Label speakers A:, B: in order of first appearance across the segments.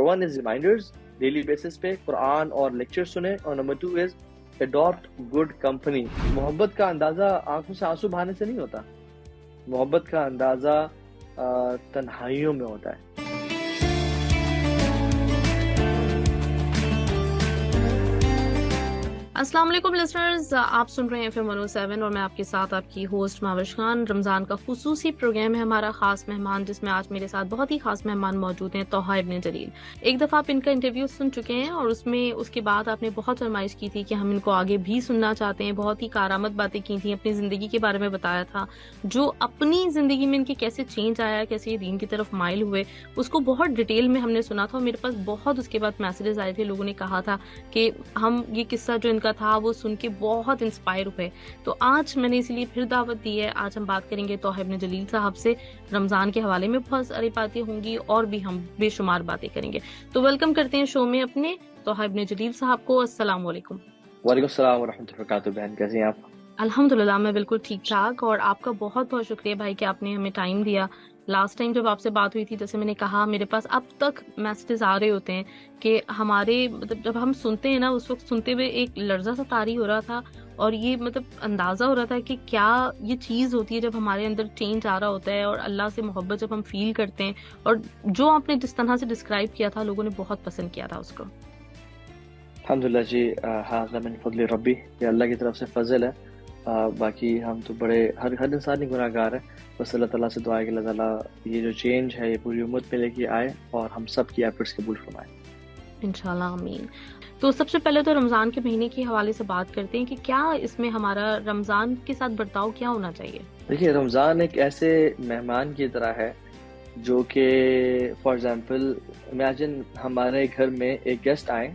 A: Number 1 از reminders, daily basis پہ قرآن اور lecture سنیں، اور نمبر 2 از اڈاپٹ گڈ کمپنی. محبت کا اندازہ آنکھوں سے آنسو بہانے سے نہیں ہوتا، محبت کا اندازہ تنہائیوں میں ہوتا ہے.
B: السلام علیکم لسنرز، آپ سن رہے ہیں FM 107 اور میں آپ کے ساتھ آپ کی ہوسٹ ماوش خان. رمضان کا خصوصی پروگرام ہے ہمارا خاص مہمان، جس میں آج میرے ساتھ بہت ہی خاص مہمان موجود ہیں، طٰہٰ ابن جلیل. ایک دفعہ آپ ان کا انٹرویو سن چکے ہیں اور اس کے بعد آپ نے بہت فرمائش کی تھی کہ ہم ان کو آگے بھی سننا چاہتے ہیں. بہت ہی کارآمد باتیں کی تھیں، اپنی زندگی کے بارے میں بتایا تھا، جو اپنی زندگی میں ان کے کیسے چینج آیا، کیسے یہ دین کی طرف مائل ہوئے، اس کو بہت ڈیٹیل میں ہم نے سنا تھا. اور میرے پاس بہت اس کے بعد میسیجز آئے تھے، لوگوں نے کہا تھا کہ ہم یہ قصہ جو ان کا تھا وہ سن کے بہت انسپائر ہوئے. تو آج میں نے اسی لیے پھر دعوت دی ہے. آج ہم بات کریں گے طٰہٰ ابن جلیل صاحب سے. رمضان کے حوالے میں بہت ساری باتیں ہوں گی اور بھی ہم بے شمار باتیں کریں گے. تو ویلکم کرتے ہیں شو میں اپنے طٰہٰ ابن جلیل صاحب کو. السلام علیکم.
A: وعلیکم السلام ورحمۃ اللہ وبرکاتہ. بہن کیسے ہیں آپ؟
B: الحمدللہ میں بالکل ٹھیک ٹھاک، اور آپ کا بہت بہت شکریہ بھائی کہ آپ نے ہمیں ٹائم دیا. لاسٹ ٹائم جب آپ سے بات ہوئی تھی، جیسے میں نے کہا، میرے پاس اب تک میسیجز آ رہے ہوتے ہیں کہ ہمارے مطلب جب ہم سنتے ہیں نا، اس وقت سنتے ہوئے ایک لرزہ سا طاری ہو رہا تھا، اور یہ مطلب اندازہ ہو رہا تھا کہ کیا یہ چیز ہوتی ہے جب ہمارے اندر چینج آ رہا ہوتا ہے، اور اللہ سے محبت جب ہم فیل کرتے ہیں. اور جو آپ نے جس طرح سے ڈسکرائب کیا تھا، لوگوں نے بہت پسند کیا تھا اس کو.
A: الحمدللہ جی، ھذا من فضل ربی، یہ اللہ کی طرف سے فضل ہے. باقی ہم تو بڑے ہر انسان ہی گناہ گار ہے. بس اللہ تعالیٰ سے دعا ہے کہ اللہ تعالیٰ یہ جو چینج ہے یہ پوری امت پہ لے کے آئے اور ہم سب کی ایفرٹس قبول فرمائے
B: انشاءاللہ آمین. تو سب سے پہلے تو رمضان کے مہینے کے حوالے سے بات کرتے ہیں کہ کیا اس میں ہمارا رمضان کے ساتھ برتاؤ کیا ہونا چاہیے.
A: دیکھیے، رمضان ایک ایسے مہمان کی طرح ہے جو کہ فار ایگزامپل امیجن ہمارے گھر میں ایک گیسٹ آئیں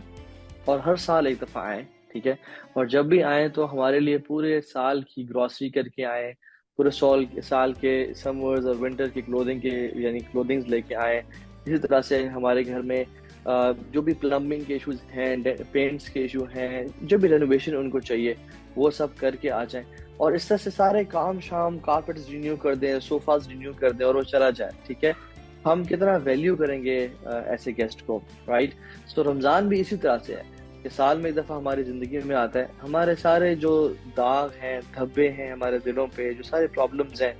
A: اور ہر سال ایک دفعہ آئیں، ٹھیک ہے، اور جب بھی آئیں تو ہمارے لیے پورے سال کی گروسری کر کے آئیں، پورے سال کے سمرز اور ونٹر کی کلودنگز لے کے آئیں. اسی طرح سے ہمارے گھر میں جو بھی پلمبنگ کے ایشوز ہیں، پینٹس کے ایشو ہیں، جو بھی رینوویشن ان کو چاہیے وہ سب کر کے آ جائیں. اور اس طرح سے سارے کام شام، کارپیٹس رینیو کر دیں، صوفاز رینیو کر دیں اور وہ چلا جائے. ٹھیک ہے، ہم کتنا ویلیو کریں گے ایسے گیسٹ کو، رائٹ؟ تو رمضان بھی اسی طرح سے ہے کہ سال میں ایک دفعہ ہماری زندگی میں آتا ہے. ہمارے سارے جو داغ ہیں، دھبے ہیں ہمارے دلوں پہ، جو سارے پرابلمز ہیں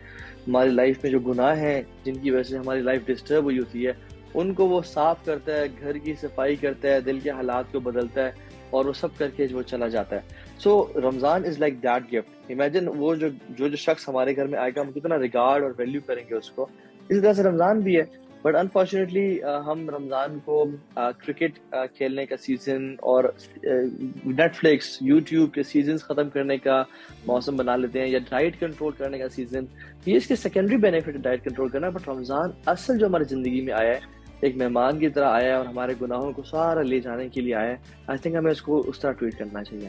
A: ہماری لائف میں، جو گناہ ہیں جن کی وجہ سے ہماری لائف ڈسٹرب ہوئی ہوتی ہے، ان کو وہ صاف کرتا ہے، گھر کی صفائی کرتا ہے، دل کے حالات کو بدلتا ہے، اور وہ سب کر کے وہ چلا جاتا ہے. So Ramadan is like that gift. Imagine وہ جو شخص ہمارے گھر میں آئے گا، ہم کتنا ریگارڈ اور ویلیو کریں گے اس کو. اس طرح سے رمضان بھی ہے. بٹ انفارچونیٹلی ہم رمضان کو کرکٹ کھیلنے کا سیزن اور نیٹ فلکس، یوٹیوب کے سیزنز ختم کرنے کا موسم بنا لیتے ہیں، یا ڈائٹ کنٹرول کرنے کا سیزن. یہ اس کے سیکنڈری بینیفٹ ہے ڈائٹ کنٹرول کرنا. بٹ رمضان اصل جو ہماری زندگی میں آیا ہے، ایک مہمان کی طرح آیا ہے اور ہمارے گناہوں کو سارا لے جانے کے لیے آیا ہے. آئی تھنک ہمیں اس کو اس طرح ٹریٹ کرنا چاہیے.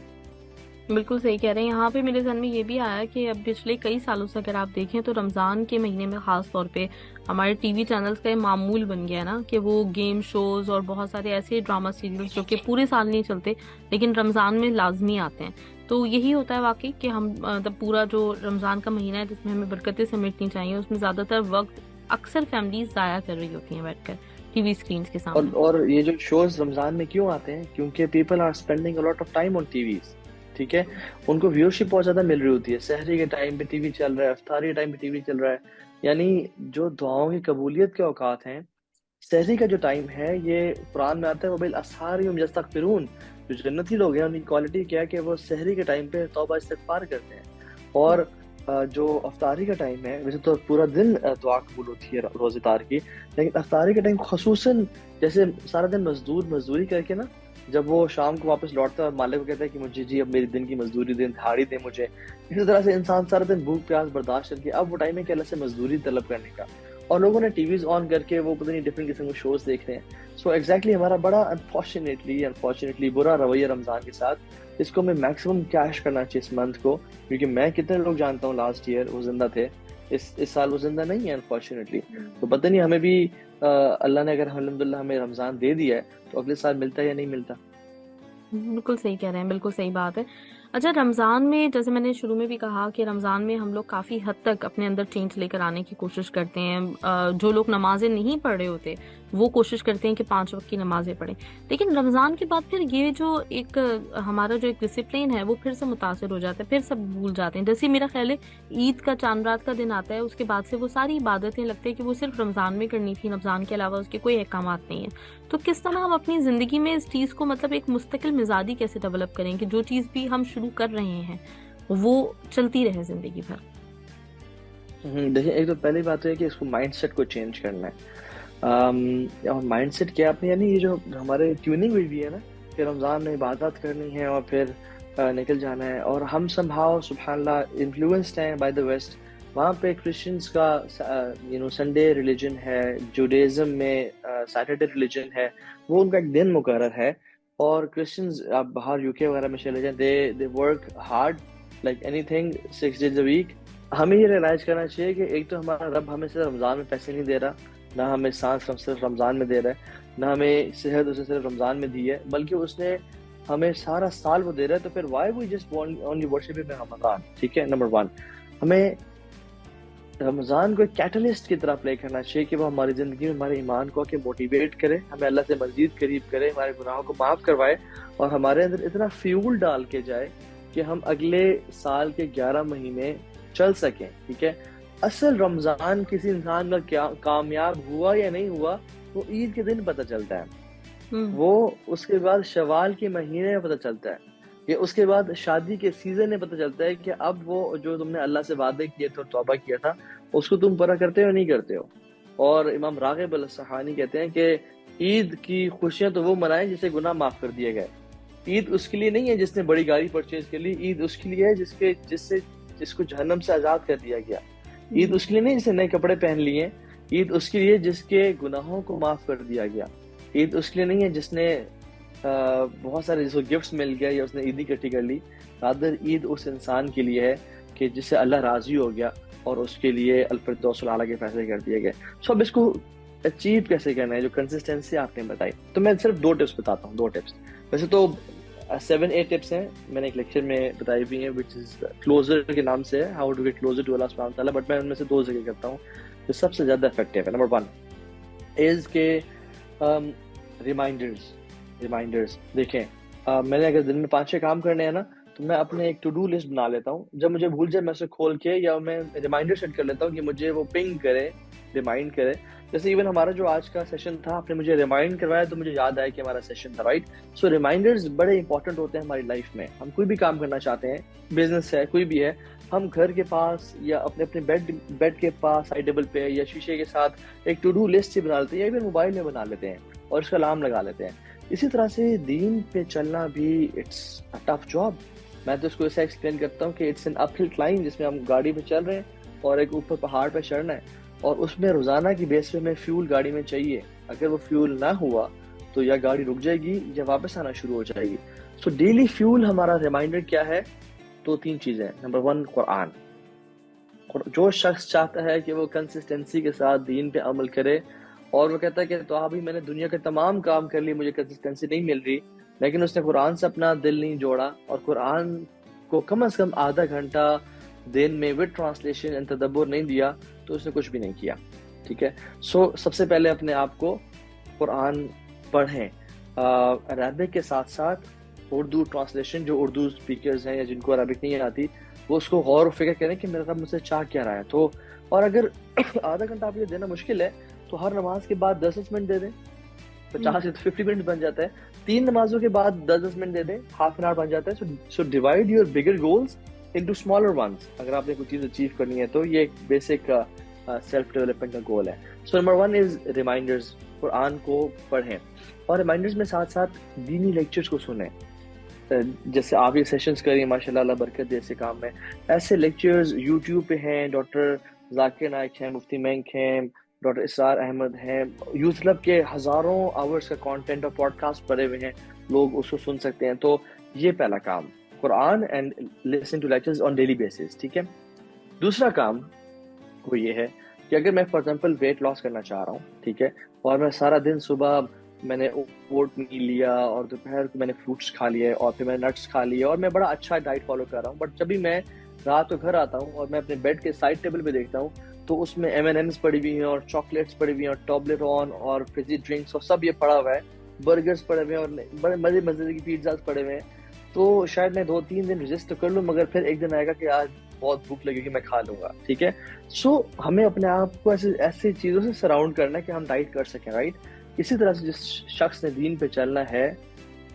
B: بالکل صحیح کہہ رہے ہیں. یہاں پہ میرے ذہن میں یہ بھی آیا کہ اب پچھلے کئی سالوں سے اگر آپ دیکھیں تو رمضان کے مہینے میں خاص طور پہ ہمارے ٹی وی چینلز کا یہ معمول بن گیا ہے نا کہ وہ گیم شوز اور بہت سارے ایسے ڈرامہ سیریلز جو کہ پورے سال نہیں چلتے لیکن رمضان میں لازمی آتے ہیں. تو یہی ہوتا ہے واقعی کہ ہم پورا جو رمضان کا مہینہ ہے جس میں ہمیں برکتیں سمیٹنی چاہیے، اس میں زیادہ تر وقت اکثر فیملیز ضائع کر رہی ہوتی ہیں بیٹھ کر ٹی وی اسکرینز کے سامنے.
A: اور یہ جو شوز رمضان میں کیوں آتے ہیں؟ کیونکہ people are spending a lot of time on TVs. ٹھیک ہے، ان کو ویورشپ بہت زیادہ مل رہی ہوتی ہے. سحری کے ٹائم پہ ٹی وی چل رہا ہے، افطاری کے ٹائم پہ ٹی وی چل رہا ہے. یعنی جو دعاؤں کی قبولیت کے اوقات ہیں، سحری کا جو ٹائم ہے، یہ قرآن میں آتا ہے وَبِالْأَسْحَارِ هُمْ يَسْتَغْفِرُونَ. جو جنتی لوگ ہیں ان کی کوالٹی کیا ہے کہ وہ سحری کے ٹائم پہ توبہ استغفار کرتے ہیں. اور جو افطاری کا ٹائم ہے، ویسے تو پورا دن دعا قبول ہوتی ہے روزے دار کی، لیکن افطاری کا ٹائم خصوصاً، جیسے سارا دن مزدوری کر کے نا، جب وہ شام کو واپس لوٹتا ہے اور مالک کو کہتا ہے کہ مجھے جی اب میری دن کی مزدوری دیں، دہاڑی دیں مجھے. اسی طرح سے انسان سارا دن بھوک پیاس برداشت کر کے اب وہ ٹائم ہے کہ اللہ سے مزدوری طلب کرنے کا. اور لوگوں نے ٹی ویز آن کر کے وہ پتہ نہیں ڈفرینٹ قسم کے شوز دیکھ رہے ہیں. سو ایگزیکٹلی ہمارا بڑا انفارچونیٹلی برا رویہ رمضان کے ساتھ. اس کو میں میکسیمم کیش کرنا چاہیے اس منتھ کو، کیونکہ میں کتنے لوگ جانتا ہوں لاسٹ ایئر وہ زندہ تھے، اس سال وہ زندہ نہیں ہے انفارچونیٹلی. تو پتہ نہیں ہمیں بھی اللہ نے اگر الحمدللہ ہمیں رمضان دے دیا ہے تو اگلے سال ملتا ہے یا نہیں ملتا.
B: بالکل صحیح کہہ رہے ہیں، بالکل صحیح بات ہے. اچھا، رمضان میں جیسے میں نے شروع میں بھی کہا کہ رمضان میں ہم لوگ کافی حد تک اپنے اندر چینج لے کر آنے کی کوشش کرتے ہیں. جو لوگ نمازیں نہیں پڑھ رہے ہوتے وہ کوشش کرتے ہیں کہ 5 وقت کی نمازیں پڑھیں، لیکن رمضان کے بعد پھر یہ جو ایک ہمارا جو ایک ڈسپلین ہے وہ پھر سے متاثر ہو جاتا ہے، پھر سب بھول جاتے ہیں. جیسے میرا خیال ہے عید کا چاند رات کا دن آتا ہے، اس کے بعد سے وہ ساری عبادتیں لگتے ہیں کہ وہ صرف رمضان میں کرنی تھی، رمضان کے علاوہ اس کے کوئی احکامات نہیں ہیں. تو کس طرح ہم اپنی زندگی میں اس چیز کو مطلب ایک مستقل مزاجی کیسے ڈیولپ کریں کہ جو چیز بھی ہم شروع کر رہے ہیں وہ چلتی رہے زندگی بھر؟
A: دیکھیں، ایک تو پہلی بات ہے کہ اس کو مائنڈ سیٹ کو چینج کرنا ہے. اور مائنڈ سیٹ کیا آپ نے، یعنی یہ جو ہمارے ٹیوننگ ہوئی بھی ہے نا کہ رمضان میں عبادت کرنی ہے اور پھر نکل جانا ہے، اور ہم سمبھاؤ سبحان اللہ انفلوئنسڈ ہیں بائی دا ویسٹ. وہاں پہ کرسچنس کا سنڈے ریلیجن ہے، جوڈیزم میں سیٹرڈے ریلیجن ہے، وہ ان کا ایک دن مقرر ہے. اور کرسچنز آپ باہر یو کے وغیرہ میں چلے جائیں، they work hard like any thing 6 days a week. ہمیں یہ ریلائز کرنا چاہیے کہ ایک تو ہمارا رب ہمیں صرف رمضان میں پیسے نہیں دے رہا، نہ ہمیں سانس صرف رمضان میں دے رہا ہے، نہ ہمیں صحت اسے صرف رمضان میں دی ہے، بلکہ اس نے ہمیں سارا سال وہ دے رہا ہے. تو پھر why we just only worship in Ramadan? ٹھیک ہے، نمبر 1 ہمیں رمضان کو ایک کیٹلسٹ کی طرح پلے کرنا چاہیے کہ وہ ہماری زندگی میں ہمارے ایمان کو کہ موٹیویٹ کرے، ہمیں اللہ سے مزید قریب کرے، ہمارے گناہوں کو معاف کروائے، اور ہمارے اندر اتنا فیول ڈال کے جائے کہ ہم اگلے سال کے 11 مہینے چل سکیں. ٹھیک ہے، اصل رمضان کسی انسان کا کیا کامیاب ہوا یا نہیں ہوا وہ عید کے دن پتہ چلتا ہے، وہ اس کے بعد شوال کے مہینے میں پتہ چلتا ہے، یا اس کے بعد شادی کے سیزن میں پتہ چلتا ہے کہ اب وہ جو تم نے اللہ سے وعدے کیے تھے اور توبہ کیا تھا اس کو تم پورا کرتے ہو نہیں کرتے ہو. اور امام راغب الاصفہانی کہتے ہیں کہ عید کی خوشیاں تو وہ منائیں جسے گناہ معاف کر دیے گئے. عید اس کے لیے نہیں ہے جس نے بڑی گاڑی پرچیز کر لی، عید اس کے لیے ہے جس کو جہنم سے آزاد کر دیا گیا. عید اس کے لیے نہیں جس نے نئے کپڑے پہن لیے، عید اس کے لیے جس کے گناہوں کو معاف کر دیا گیا. عید اس کے لیے نہیں ہے جس نے بہت سارے جس کو گفٹس مل گیا یا اس نے عیدی اکٹھی کر لی. رادر عید اس انسان کے لیے ہے کہ جس سے اللہ راضی ہو گیا اور اس کے لیے الفردوس الاعلیٰ کے فیصلے کر دیے گئے. سو اب اس کو اچیو کیسے کرنا ہے، جو کنسسٹنسی آپ نے بتائی، تو میں صرف 2 ٹپس بتاتا ہوں. 2 ٹپس، ویسے تو 7-8 ٹپس ہیں، میں نے ایک لیکچر میں بتائی بھی ہیں وچ از کلوزر کے نام سے ہے، how to get closer to Allah سبحانہ وتعالیٰ، بٹ میں ان میں سے 2 ذکر کرتا ہوں جو سب سے زیادہ افیکٹو ہے. نمبر 1 از کہ ریمائنڈرز. دیکھیں، میں نے اگر دن میں 5-6 کام کرنے ہیں نا تو میں اپنے ایک ٹو ڈو لسٹ بنا لیتا ہوں. جب مجھے بھول جائے میں اسے کھول کے یا میں ریمائنڈر سیٹ کر لیتا ہوں کہ مجھے وہ پنگ کرے، ریمائنڈ کرے. جیسے ایون ہمارا جو آج کا سیشن تھا آپ نے مجھے ریمائنڈ کروایا تو مجھے یاد آیا کہ ہمارا سیشن تھا، رائٹ. سو ریمائنڈرز بڑے امپورٹنٹ ہوتے ہیں ہماری لائف میں. ہم کوئی بھی کام کرنا چاہتے ہیں، بزنس ہے کوئی بھی ہے، ہم گھر کے پاس یا اپنے بیڈ کے پاس سائڈ ٹیبل پہ یا شیشے کے ساتھ ایک ٹو ڈو لسٹ ہی بنا لیتے ہیں، یا ایون موبائل میں بنا لیتے ہیں اور اس کا الارم لگا لیتے ہیں. اسی طرح سے دین پہ چلنا بھی اٹس اے ٹف جاب. میں تو اس کو ایسا ایکسپلین کرتا ہوں کہ اٹس این اپ ہل کلائمب، جس میں ہم گاڑی پہ چل رہے ہیں اور ایک اوپر پہاڑ پہ چڑھنا ہے، اور اس میں روزانہ کی بیس پہ ہمیں فیول گاڑی میں چاہیے. اگر وہ فیول نہ ہوا تو یا گاڑی رک جائے گی یا واپس آنا شروع ہو جائے گی. سو ڈیلی فیول ہمارا ریمائنڈر کیا ہے؟ 2-3 چیزیں. نمبر 1 قرآن. جو شخص چاہتا ہے کہ وہ کنسسٹنسی کے ساتھ دین پہ عمل کرے اور وہ کہتا ہے کہ تو ابھی میں نے دنیا کے تمام کام کر لیے، مجھے کنسسٹنسی نہیں مل رہی، لیکن اس نے قرآن سے اپنا دل نہیں جوڑا اور قرآن کو کم از کم آدھا گھنٹہ دن میں ود ٹرانسلیشن اینڈ تدبر نہیں دیا تو اس نے کچھ بھی نہیں کیا. ٹھیک ہے، سو سب سے پہلے اپنے آپ کو قرآن پڑھیں، عربک کے ساتھ ساتھ اردو ٹرانسلیشن. جو اردو اسپیکرز ہیں یا جن کو عربک نہیں آتی وہ اس کو غور و فکر کریں کہ میرا رب مجھ سے چاہ کیا رہا ہے. تو اور اگر آدھا گھنٹہ آپ یہ دینا مشکل ہے تو ہر نماز کے بعد 10 منٹ دے دیں، 50 سے 50 منٹ بن جاتا ہے. 3 نمازوں کے بعد 10 منٹ دے دیں، ہاف این آور بن جاتا ہے. So divide your bigger goals into smaller ones. اگر آپ نے کوئی چیز اچیو کرنی ہے تو یہ ایک بیسک سیلف ڈیولپمنٹ کا گول ہے. سو نمبر 1 از ریمائنڈرز. قرآن کو پڑھیں اور ریمائنڈرز میں ساتھ ساتھ دینی لیکچرز کو سنیں. جیسے آپ یہ سیشنز کریں ماشاءاللہ، اللہ برکت دے ایسے کام میں. ایسے لیکچرز یوٹیوب پہ ہیں، ڈاکٹر ذاکر نائک ہیں، مفتی مینک ہیں، ڈاکٹر اسرار احمد ہیں. یوتھ کلب کے ہزاروں آورز کا کانٹینٹ اور پوڈ کاسٹ پڑے ہوئے ہیں، لوگ اس کو سن سکتے ہیں. تو یہ پہلا کام، Quran and listen to lectures on daily basis. ٹھیک ہے، دوسرا کام وہ یہ ہے کہ اگر میں فار ایگزامپل ویٹ لاس کرنا چاہ رہا ہوں، ٹھیک ہے، اور میں سارا دن صبح میں نے اوٹ میل لیا اور دوپہر کو میں نے فروٹس کھا لیے اور پھر میں نے نٹس کھا لیے اور میں بڑا اچھا ڈائٹ فالو کر رہا ہوں. بٹ جب بھی میں رات کو گھر آتا ہوں اور میں اپنے بیڈ کے سائڈ ٹیبل پہ دیکھتا ہوں تو اس میں M&M's پڑی ہوئی ہیں اور چاکلیٹس پڑی ہوئی ہیں اور ٹوبلرون اور فزی ڈرنکس اور سب یہ پڑا ہوا ہے, برگرز پڑے ہوئے ہیں اور بڑے مزے مزے کی پیزاز پڑے ہوئے ہیں. تو شاید میں 2-3 دن رجسٹ کر لوں مگر پھر ایک دن آئے گا کہ آج بہت بھوک لگے گی, میں کھا لوں گا. ٹھیک ہے, سو ہمیں اپنے آپ کو ایسی چیزوں سے سراؤنڈ کرنا ہے کہ ہم ڈائٹ کر سکیں, رائٹ. اسی طرح سے جس شخص نے دین پہ چلنا ہے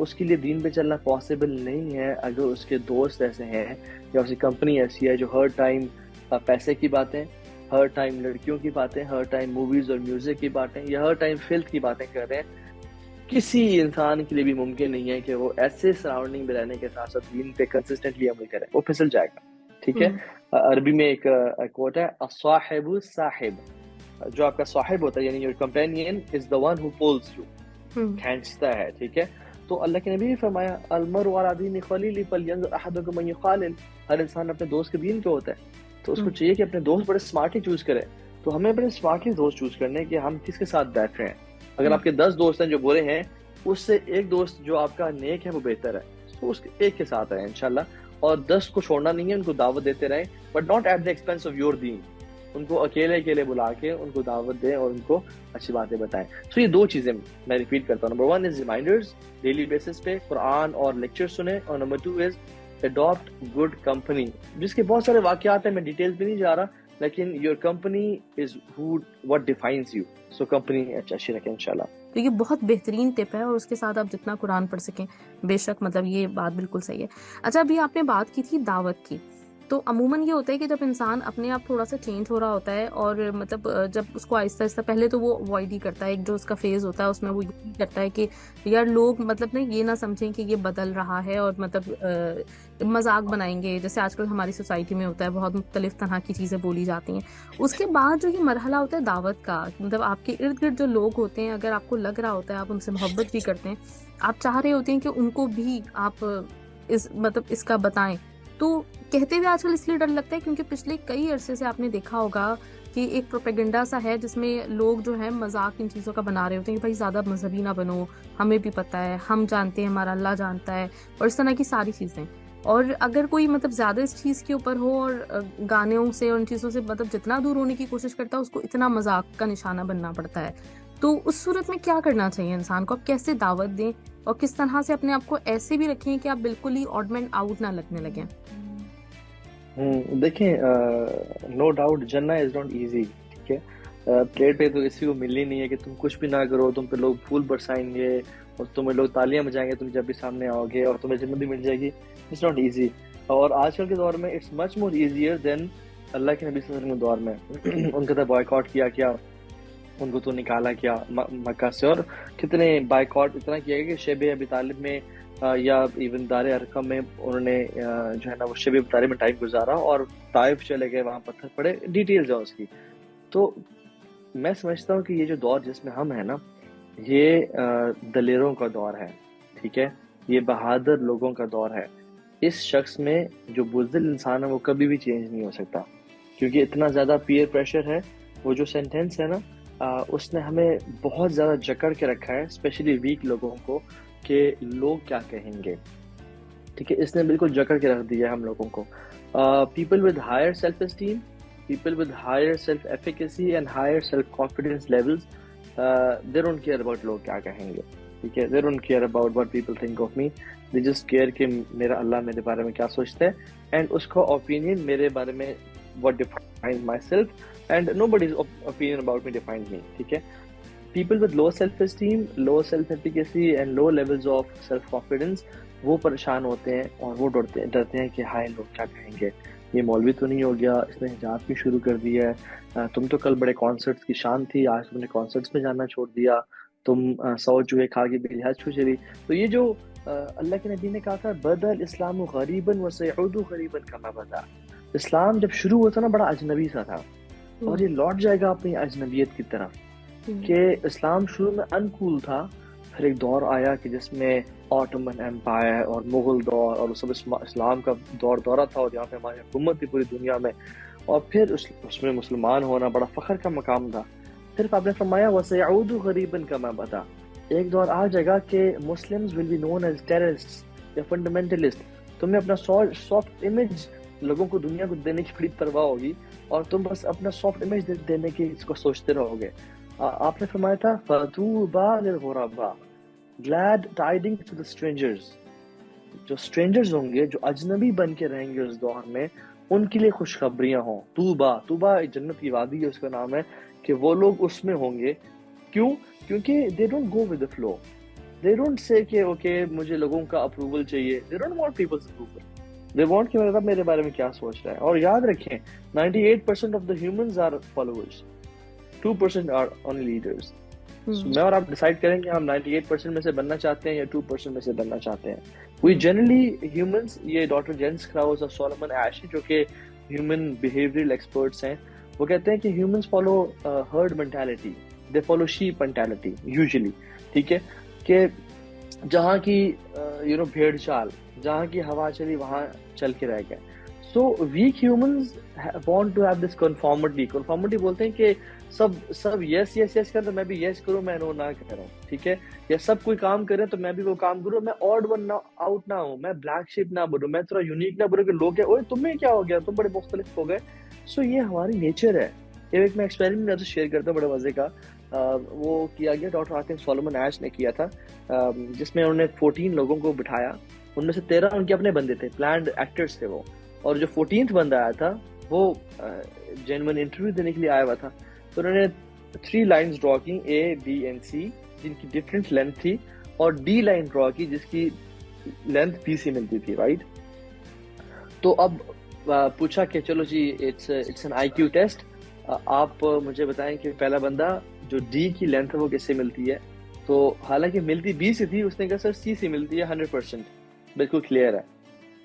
A: اس کے لیے دین پہ چلنا پاسبل نہیں ہے اگر اس کے دوست ایسے ہیں یا اس کی کمپنی ایسی ہے جو ہر ٹائم پیسے کی باتیں, ہر ٹائم لڑکیوں کی باتیں, ہر ٹائم موویز اور میوزک کی باتیں یا ہر ٹائم فلم کی باتیں کر رہے ہیں. کسی انسان کے لیے بھی ممکن نہیں ہے کہ وہ ایسے سراؤنڈنگ میں رہنے کے ساتھ ساتھ دین پہ کنسسٹنٹلی عمل کرے, وہ پھسل جائے گا. ٹھیک ہے, عربی میں ایک کوٹ ہے, الصاحب صاحب, جو آپ کا صاحب ہوتا ہے یعنی your companion is the one who pulls you, کھینچتا ہے. ٹھیک ہے, تو اللہ کے نبی نے فرمایا المرء علی دین خلیلہ فلینظر احدکم من یخالل, ہر انسان اپنے دوست کے دین پہ ہوتا ہے تو اس کو چاہیے کہ اپنے دوست بڑے اسمارٹلی چوز کرے. تو ہمیں بڑے اسمارٹلی دوست چوز کرنے کہ ہم کس کے ساتھ بیٹھ رہے ہیں. اگر آپ کے 10 دوست ہیں جو برے ہیں, اس سے ایک دوست جو آپ کا نیک ہے وہ بہتر ہے, تو اس ایک کے ساتھ رہیں انشاءاللہ, اور 10 کو چھوڑنا نہیں ہے, ان کو دعوت دیتے رہیں but not at the expense of your دین. ان کو اکیلے بلا کے ان کو دعوت دیں اور ان کو اچھی باتیں بتائیں. تو یہ 2 چیزیں میں ریپیٹ کرتا ہوں. نمبر 1 از ریمائنڈرز, ڈیلی بیسس پہ قرآن اور لیکچر سنیں, اور نمبر 2 از اڈاپٹ گڈ کمپنی, جس کے بہت سارے واقعات ہیں, میں ڈیٹیلز بھی نہیں جا رہا, لیکن your company is what defines you. So company اچھی رکھیں انشاءاللہ.
B: تو یہ بہت بہترین ٹپ ہے, اور اس کے ساتھ آپ جتنا قرآن پڑھ سکیں بے شک, مطلب یہ بات بالکل صحیح ہے. اچھا, ابھی آپ نے بات کی تھی دعوت کی, تو عموماً یہ ہوتا ہے کہ جب انسان اپنے آپ تھوڑا سا چینج ہو رہا ہوتا ہے اور مطلب جب اس کو آہستہ آہستہ, پہلے تو وہ اوائڈ ہی کرتا ہے, ایک جو اس کا فیز ہوتا ہے اس میں وہ یہ کرتا ہے کہ یار لوگ مطلب یہ نہ سمجھیں کہ یہ بدل رہا ہے, اور مطلب مذاق بنائیں گے, جیسے آج کل ہماری سوسائٹی میں ہوتا ہے, بہت مختلف طرح کی چیزیں بولی جاتی ہیں. اس کے بعد جو یہ مرحلہ ہوتا ہے دعوت کا, مطلب آپ کے ارد گرد جو لوگ ہوتے ہیں, اگر آپ کو لگ رہا ہوتا ہے آپ ان سے محبت بھی کرتے ہیں, آپ چاہ رہے ہوتے ہیں کہ ان کو بھی آپ اس کا بتائیں, تو کہتے ہوئے آج کل اس لیے ڈر لگتا ہے کیونکہ پچھلے کئی عرصے سے آپ نے دیکھا ہوگا کہ ایک پروپیگنڈا سا ہے جس میں لوگ جو ہے مذاق ان چیزوں کا بنا رہے ہوتے ہیں کہ بھائی زیادہ مذہبی نہ بنو, ہمیں بھی پتہ ہے, ہم جانتے ہیں, ہمارا اللہ جانتا ہے, اور اس طرح کی ساری چیزیں. اور اگر کوئی مطلب زیادہ اس چیز کے اوپر ہو اور گانوں سے اور ان چیزوں سے مطلب جتنا دور ہونے کی کوشش کرتا ہے, اس کو اتنا مذاق کا نشانہ بننا پڑتا ہے. تو اس صورت میں کیا کرنا چاہیے انسان کو, آپ کیسے دعوت دیں اور کس طرح سے اپنے آپ کو ایسے بھی رکھیں کہ آپ بالکل ہی آڈ مین آؤٹ نہ لگنے لگیں؟
A: دیکھیں, نو ڈاؤٹ جنہ از ناٹ ایزی. ٹھیک ہے, پلیٹ پہ تو کسی کو ملنی نہیں ہے کہ تم کچھ بھی نہ کرو تم پہ لوگ پھول برسائیں گے اور تمہیں لوگ تالیاں بجائیں گے تم جب بھی سامنے آؤ گے اور تمہیں جنت بھی مل جائے گی. It's not easy. اور آج کل کے دور میں اٹس مچ مور ایزیئر دین اللہ کے نبی صلی اللہ علیہ وسلم کے دور میں. ان کا تو بائیکاٹ کیا, ان کو تو نکالا کیا مکہ سے, اور کتنے بائیکاٹ اتنا کیا گیا کہ شیب ابی طالب میں یا ایون دار ارقم میں انہوں نے جو ہے نا وہ شیب ابی طالب میں ٹائم گزارا اور طائف چلے گئے, وہاں پتھر پڑے, ڈیٹیلز ہیں اس کی. تو میں سمجھتا ہوں کہ یہ جو دور جس میں ہم ہیں نا, یہ دلیروں کا دور ہے. ٹھیک ہے, یہ بہادر لوگوں کا دور ہے. اس شخص میں جو بزدل انسان ہے وہ کبھی بھی چینج نہیں ہو سکتا, کیونکہ اتنا زیادہ پیئر پریشر ہے. وہ جو سینٹینس ہے نا, اس نے ہمیں بہت زیادہ جکڑ کے رکھا ہے, اسپیشلی ویک لوگوں کو, کہ لوگ کیا کہیں گے. ٹھیک ہے, اس نے بالکل جکڑ کے رکھ دیا ہے ہم لوگوں کو. People with higher self esteem, people with higher self efficacy and higher self confidence levels, they don't care about لوگ کیا کہیں گے. ٹھیک ہے, they don't care about what people think of me, they just care کہ میرا اللہ میرے بارے میں کیا سوچتا ہے, and اس کا opinion میرے بارے میں what defines myself, and nobody's opinion about me defines me. ٹھیک ہے, people with low self esteem, low self efficacy and low levels of self confidence, وہ پریشان ہوتے ہیں اور وہ ڈرتے ہیں کہ ہائے لوگ کیا کہیں گے, یہ مولوی تو نہیں ہو گیا, اس نے حجاب بھی شروع کر دیا ہے, تم تو کل بڑے کانسرٹس کی شان تھی, آج تم نے کانسرٹس میں جانا چھوڑ دیا, تم 100 چوہے کھا کے بے لحاظ چھو چلی. تو یہ جو اللہ کے نبی نے کہا تھا بدل اسلام غریباً وسيعود غریباً کما بدا, اسلام جب شروع ہوا تھا نا بڑا اجنبی سا تھا, اور یہ لوٹ جائے گا اپنی اجنبیت کی طرف. کہ اسلام شروع میں انکول تھا, پھر ایک دور آیا کہ جس میں آٹومن ایمپائر اور مغل دور اور سب اسلام کا دورہ تھا, اور یہاں پہ ہماری حکومت تھی پوری دنیا میں, اور پھر اس میں مسلمان ہونا بڑا فخر کا مقام تھا. پھر آپ نے فرمایا وَسَيَعُودُ غَرِيبًا كَمَا بَدَا, ایک دور آ جائے گا کہ Muslims will be known as terrorist یا فنڈامنٹلسٹ. تمہیں اپنا سافٹ امیج لوگوں کو دنیا کو دینے کی بڑی پرواہ ہوگی اور تم بس اپنا سافٹ امیج دینے کی اس کو سوچتے رہو گے. آپ نے فرمایا تھا فَطُوبَى لِلْغُرَبَاء, glad tidings to the strangers. جو اسٹرینجرز ہوں گے, جو اجنبی بن کے رہیں گے اس دور میں, ان کے لیے خوشخبریاں ہوں. طوبہ جنت کی وادی ہے, اس کا نام ہے, کہ وہ لوگ اس میں ہوں گے. کیوں؟ کیونکہ they don't go with the flow. They don't say کہ اوکے مجھے لوگوں کا اپروول چاہیے. They don't want people's approval. They want کہ میرا رب میرے بارے میں کیا سوچ رہا ہے. اور یاد رکھیں 98% of the humans are followers. 2% are only leaders. So میں اور آپ ڈیسائیڈ کریں کہ ہم 98% میں سے بننا چاہتے ہیں یا 2% میں سے بننا چاہتے ہیں. We generally humans, یہ ڈاکٹر جینس کراؤز اور سولومن ایش جو کہ ہیومن بیہیویئرل ایکسپرٹس ہیں, وہ کہتے ہیں کہ humans follow herd mentality. They follow sheep mentality usually. ٹھیک ہے, کہ جہاں کی بھیڑ چال, جہاں کی ہوا چلی وہاں چل کے رہ گئے. So weak humans want to have this conformity. Conformity بولتے ہیں کہ سب یس کریں تو میں بھی یس کروں, میں نو نہ کروں. ٹھیک ہے, یا سب کوئی کام کرے تو میں بھی وہ کام کروں, میں آڈ ون آؤٹ نہ ہوں, میں بلیک شیپ نہ بنوں, میں تھوڑا یونیک نہ بنوں کہ لوگ ہیں اوئے تمہیں کیا ہو گیا, تم بڑے مختلف ہو گئے. سو یہ ہماری نیچر ہے. ایک میں ایکسپیریمنٹ میں تو شیئر کرتا ہوں بڑے مزے کا. وہ کیا گیا ڈاکٹر آئی تھنک سولومن ایش نے کیا تھا, جس میں انہوں نے 14 لوگوں کو بٹھایا. ان میں سے 13 ان کے اپنے بندے تھے, پلانڈ ایکٹرز تھے وہ, اور جو 14th بندہ آیا تھا وہ جینوئن انٹرویو دینے کے لیے آیا ہوا تھا. تو انہوں نے 3 لائنز ڈرا کی, اے بی اینڈ سی, جن کی ڈفرینٹ لینتھ تھی, اور ڈی لائن ڈرا کی جس کی لینتھ بی سے ملتی تھی. رائٹ, تو اب پوچھا کہ چلو جی it's an IQ test, آپ مجھے بتائیں کہ پہلا بندہ جو ڈی کی لینتھ ہے وہ کس سے ملتی ہے. تو حالانکہ ملتی بی سے تھی, اس نے کہا سر سی سے ملتی ہے 100%, بالکل کلیئر ہے.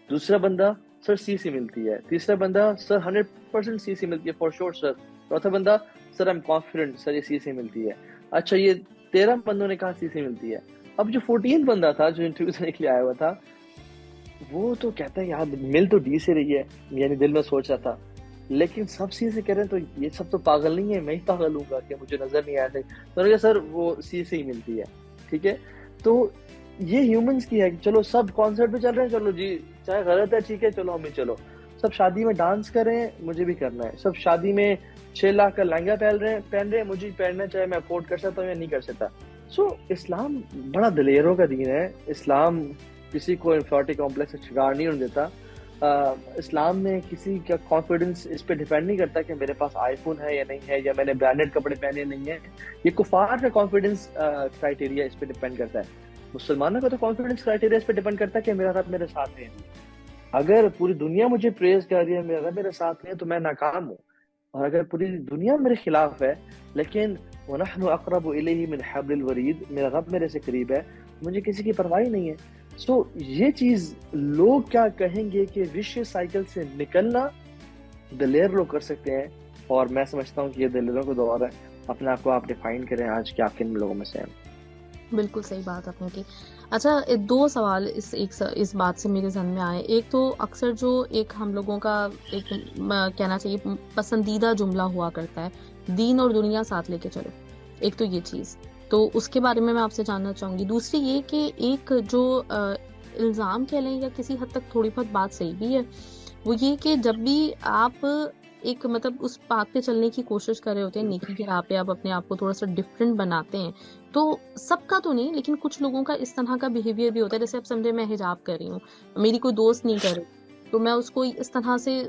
A: دوسرا بندہ سر سی سے ملتی ہے. تیسرا بندہ سر 100% سی سے ملتی ہے فار شور سر. چوتھا بندہ سر ایم کانفیڈنٹ سر یہ سی سے ملتی ہے. اچھا یہ 13 بندوں نے کہا سی سے ملتی ہے. اب جو 14 بندہ تھا جو انٹرویو دینے کے لیے آیا ہوا تھا, وہ تو کہتا ہے یار مل تو ڈی سے رہی ہے, یعنی دل میں سوچ رہا تھا, لیکن سب سی سے کریں تو یہ سب تو پاگل نہیں ہے, میں ہی پاگل ہوں گا کہ مجھے نظر نہیں آیا. تو نے کہا سر وہ سی سے ہی ملتی ہے. ٹھیک ہے, تو یہ ہیومنس کی ہے کہ چلو سب کانسرٹ پہ چل رہے ہیں, چلو جی چاہے غلط ہے ٹھیک ہے چلو ہمیں چلو. سب شادی میں ڈانس کر رہے ہیں, مجھے بھی کرنا ہے. سب شادی میں 6 لاکھ کا لہنگا پہن رہے ہیں, مجھے پہننا چاہے میں افورڈ کر سکتا ہوں یا نہیں کر سکتا. سو اسلام بڑا دلیروں کا دین ہے. اسلام کسی کو انفیریٹی کمپلیکس کا شکار نہیں ہونے دیتا. اسلام میں کسی کا کانفیڈنس اس پہ ڈیپینڈ نہیں کرتا کہ میرے پاس آئی فون ہے یا نہیں ہے, یا میں نے برانڈیڈ کپڑے پہنے نہیں ہیں. یہ کفار کا کانفیڈنس کرائٹیریا اس پہ ڈیپینڈ کرتا ہے. مسلمانوں کا تو کانفیڈنس کرائٹیریا اس پہ ڈیپینڈ کرتا ہے کہ میرا رب میرے ساتھ ہے. اگر پوری دنیا مجھے پریز کر رہی ہے, میرا رب میرے ساتھ ہے, تو میں ناکام ہوں. اور اگر پوری دنیا میرے خلاف ہے لیکن وَنَحْنُ أَقْرَبُ إِلَيْهِ مِنْ حَبْلِ الْوَرِيدِ, میرا رب میرے سے قریب ہے, مجھے کسی کی پرواہ نہیں ہے. سو یہ چیز لوگ کیا کہیں گے کہ وشیس سائیکل سے نکلنا دلیر لوگ کر سکتے ہیں, اور میں سمجھتا ہوں کہ یہ دلیروں کو دور ہے. اپنے آپ کو آپ ڈیفائن کریں آج کہ آپ کن لوگوں میں سے ہیں.
B: بالکل صحیح بات آپ نے کی. اچھا 2 سوال اس بات سے میرے ذہن میں آئے. ایک تو اکثر جو ایک ہم لوگوں کا ایک کہنا چاہیے پسندیدہ جملہ ہوا کرتا ہے, دین اور دنیا ساتھ لے کے چلو. ایک تو یہ چیز, تو اس کے بارے میں آپ سے جاننا چاہوں گی. دوسری یہ کہ ایک جو الزام کہہ لیں یا کسی حد تک تھوڑی بہت بات صحیح بھی ہے, وہ یہ کہ جب بھی آپ ایک مطلب اس بات پہ چلنے کی کوشش کر رہے ہوتے ہیں, نیکی کی راہ پہ آپ اپنے آپ کو تھوڑا سا ڈفرینٹ بناتے ہیں, تو سب کا تو نہیں لیکن کچھ لوگوں کا اس طرح کا بیہیویئر بھی ہوتا ہے. جیسے اب سمجھے میں حجاب کر رہی ہوں, میری کوئی دوست نہیں کر رہی, تو میں اس کو اس طرح سے